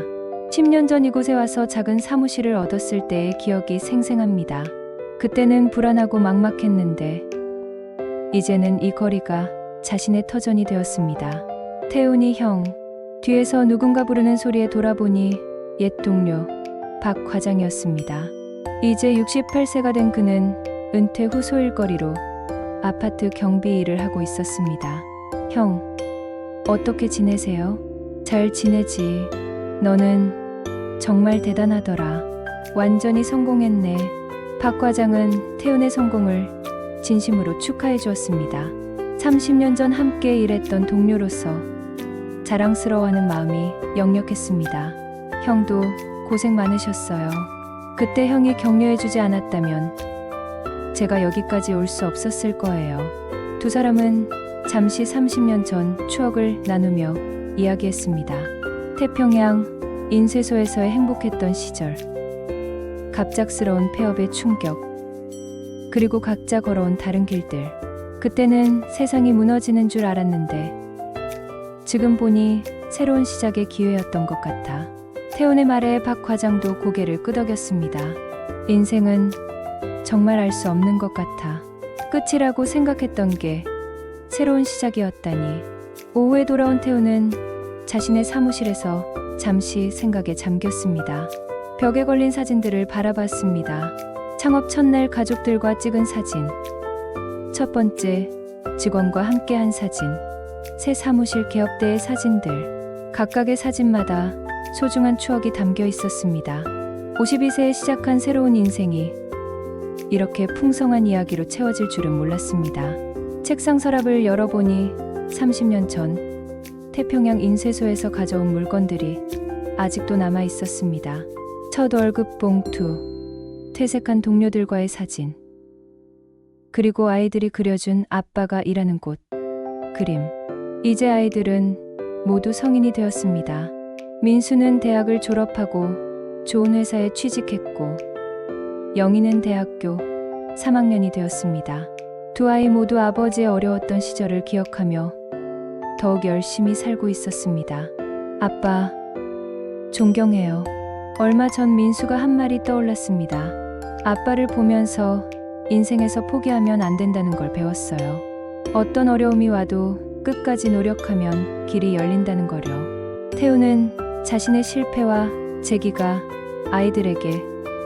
10년 전 이곳에 와서 작은 사무실을 얻었을 때의 기억이 생생합니다. 그때는 불안하고 막막했는데 이제는 이 거리가 자신의 터전이 되었습니다. 태훈이 형, 뒤에서 누군가 부르는 소리에 돌아보니 옛 동료 박 과장이었습니다. 이제 68세가 된 그는 은퇴 후 소일거리로 아파트 경비 일을 하고 있었습니다. 형, 어떻게 지내세요? 잘 지내지. 너는 정말 대단하더라. 완전히 성공했네. 박 과장은 태훈의 성공을 진심으로 축하해 주었습니다. 30년 전 함께 일했던 동료로서 자랑스러워하는 마음이 역력했습니다. 형도 고생 많으셨어요. 그때 형이 격려해 주지 않았다면 제가 여기까지 올 수 없었을 거예요. 두 사람은 잠시 30년 전 추억을 나누며 이야기했습니다. 태평양 인쇄소에서의 행복했던 시절, 갑작스러운 폐업의 충격, 그리고 각자 걸어온 다른 길들. 그때는 세상이 무너지는 줄 알았는데 지금 보니 새로운 시작의 기회였던 것 같아. 태훈의 말에 박 과장도 고개를 끄덕였습니다. 인생은 정말 알 수 없는 것 같아. 끝이라고 생각했던 게 새로운 시작이었다니. 오후에 돌아온 태훈은 자신의 사무실에서 잠시 생각에 잠겼습니다. 벽에 걸린 사진들을 바라봤습니다. 창업 첫날 가족들과 찍은 사진, 첫 번째 직원과 함께한 사진, 새 사무실 개업 때의 사진들. 각각의 사진마다 소중한 추억이 담겨 있었습니다. 52세에 시작한 새로운 인생이 이렇게 풍성한 이야기로 채워질 줄은 몰랐습니다. 책상 서랍을 열어보니 30년 전 태평양 인쇄소에서 가져온 물건들이 아직도 남아 있었습니다. 첫 월급 봉투, 퇴색한 동료들과의 사진, 그리고 아이들이 그려준 아빠가 일하는 곳, 그림. 이제 아이들은 모두 성인이 되었습니다. 민수는 대학을 졸업하고 좋은 회사에 취직했고 영희는 대학교 3학년이 되었습니다. 두 아이 모두 아버지의 어려웠던 시절을 기억하며 더욱 열심히 살고 있었습니다. 아빠, 존경해요. 얼마 전 민수가 한 말이 떠올랐습니다. 아빠를 보면서 인생에서 포기하면 안 된다는 걸 배웠어요. 어떤 어려움이 와도 끝까지 노력하면 길이 열린다는 거요. 태우는 자신의 실패와 재기가 아이들에게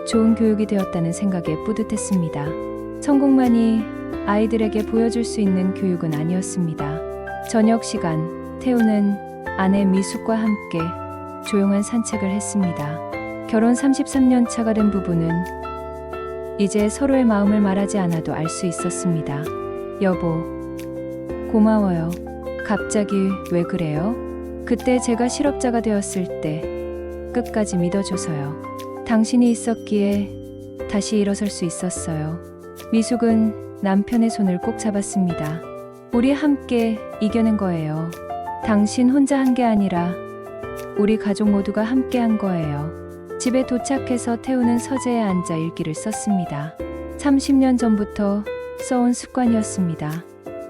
좋은 교육이 되었다는 생각에 뿌듯했습니다. 성공만이 아이들에게 보여줄 수 있는 교육은 아니었습니다. 저녁 시간, 태우는 아내 미숙과 함께 조용한 산책을 했습니다. 결혼 33년 차가 된 부부는 이제 서로의 마음을 말하지 않아도 알 수 있었습니다. 여보, 고마워요. 갑자기 왜 그래요? 그때 제가 실업자가 되었을 때 끝까지 믿어줘서요. 당신이 있었기에 다시 일어설 수 있었어요. 미숙은 남편의 손을 꼭 잡았습니다. 우리 함께 이겨낸 거예요. 당신 혼자 한 게 아니라 우리 가족 모두가 함께 한 거예요. 집에 도착해서 태우는 서재에 앉아 일기를 썼습니다. 30년 전부터 써온 습관이었습니다.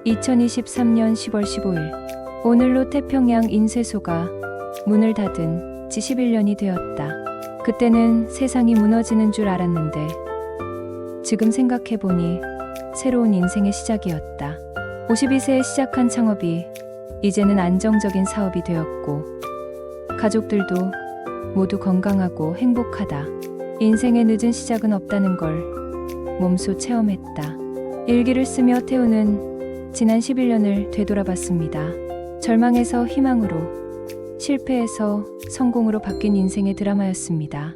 2023년 10월 15일. 오늘로 태평양 인쇄소가 문을 닫은 지 11년이 되었다. 그때는 세상이 무너지는 줄 알았는데 지금 생각해보니 새로운 인생의 시작이었다. 52세에 시작한 창업이 이제는 안정적인 사업이 되었고 가족들도 모두 건강하고 행복하다. 인생의 늦은 시작은 없다는 걸 몸소 체험했다. 일기를 쓰며 태우는 지난 11년을 되돌아봤습니다. 절망에서 희망으로, 실패에서 성공으로 바뀐 인생의 드라마였습니다.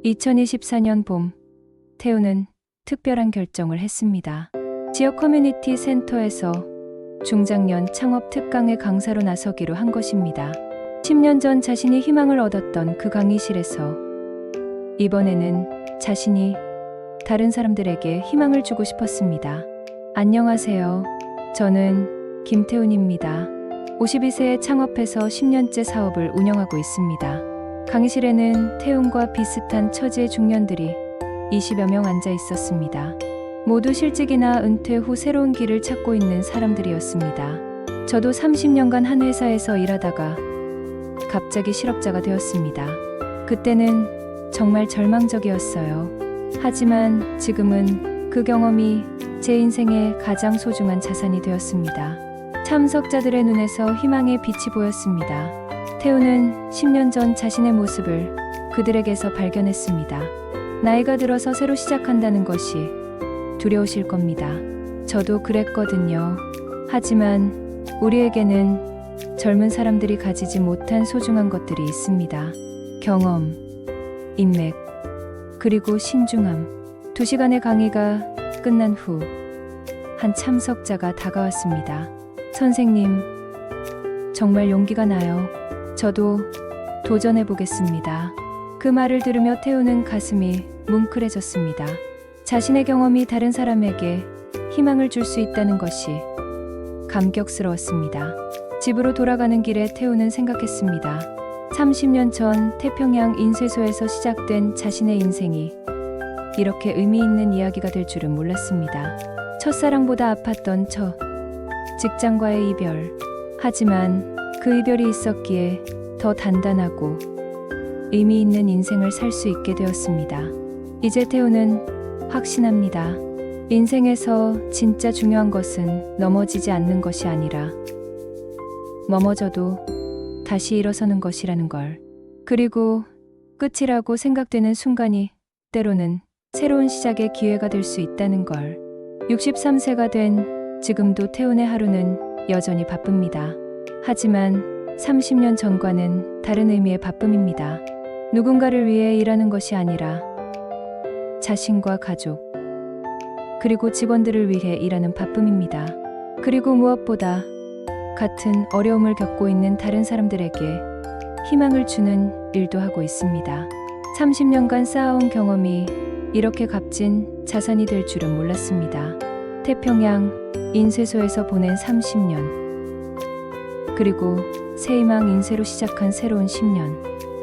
2024년 봄, 태우는 특별한 결정을 했습니다. 지역 커뮤니티 센터에서 중장년 창업 특강의 강사로 나서기로 한 것입니다. 10년 전 자신이 희망을 얻었던 그 강의실에서 이번에는 자신이 다른 사람들에게 희망을 주고 싶었습니다. 안녕하세요. 저는 김태훈입니다. 52세에 창업해서 10년째 사업을 운영하고 있습니다. 강의실에는 태훈과 비슷한 처지의 중년들이 20여 명 앉아 있었습니다. 모두 실직이나 은퇴 후 새로운 길을 찾고 있는 사람들이었습니다. 저도 30년간 한 회사에서 일하다가 갑자기 실업자가 되었습니다. 그때는 정말 절망적이었어요. 하지만 지금은 그 경험이 제 인생의 가장 소중한 자산이 되었습니다. 참석자들의 눈에서 희망의 빛이 보였습니다. 태우는 10년 전 자신의 모습을 그들에게서 발견했습니다. 나이가 들어서 새로 시작한다는 것이 두려우실 겁니다. 저도 그랬거든요. 하지만 우리에게는 젊은 사람들이 가지지 못한 소중한 것들이 있습니다. 경험, 인맥, 그리고 신중함. 2시간의 강의가 끝난 후 한 참석자가 다가왔습니다. 선생님, 정말 용기가 나요. 저도 도전해 보겠습니다. 그 말을 들으며 태우는 가슴이 뭉클해졌습니다. 자신의 경험이 다른 사람에게 희망을 줄 수 있다는 것이 감격스러웠습니다. 집으로 돌아가는 길에 태우는 생각했습니다. 30년 전 태평양 인쇄소에서 시작된 자신의 인생이 이렇게 의미 있는 이야기가 될 줄은 몰랐습니다. 첫사랑보다 아팠던 첫 직장과의 이별. 하지만 그 이별이 있었기에 더 단단하고 의미 있는 인생을 살 수 있게 되었습니다. 이제 태우는 확신합니다. 인생에서 진짜 중요한 것은 넘어지지 않는 것이 아니라 넘어져도 다시 일어서는 것이라는 걸. 그리고 끝이라고 생각되는 순간이 때로는 새로운 시작의 기회가 될 수 있다는 걸. 63세가 된 지금도 태훈의 하루는 여전히 바쁩니다. 하지만 30년 전과는 다른 의미의 바쁨입니다. 누군가를 위해 일하는 것이 아니라 자신과 가족, 그리고 직원들을 위해 일하는 바쁨입니다. 그리고 무엇보다 같은 어려움을 겪고 있는 다른 사람들에게 희망을 주는 일도 하고 있습니다. 30년간 쌓아온 경험이 이렇게 값진 자산이 될 줄은 몰랐습니다. 태평양 인쇄소에서 보낸 30년, 그리고 새희망 인쇄로 시작한 새로운 10년.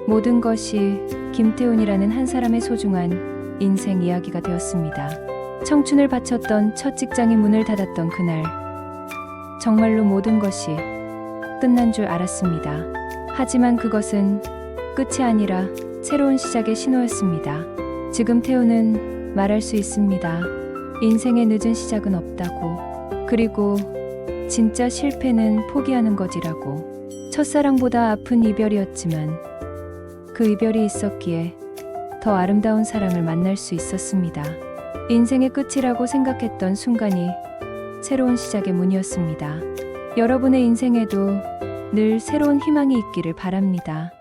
모든 것이 김태훈이라는 한 사람의 소중한 인생 이야기가 되었습니다. 청춘을 바쳤던 첫 직장이 문을 닫았던 그날, 정말로 모든 것이 끝난 줄 알았습니다. 하지만 그것은 끝이 아니라 새로운 시작의 신호였습니다. 지금 태훈은 말할 수 있습니다. 인생의 늦은 시작은 없다고. 그리고 진짜 실패는 포기하는 것이라고. 첫사랑보다 아픈 이별이었지만 그 이별이 있었기에 더 아름다운 사랑을 만날 수 있었습니다. 인생의 끝이라고 생각했던 순간이 새로운 시작의 문이었습니다. 여러분의 인생에도 늘 새로운 희망이 있기를 바랍니다.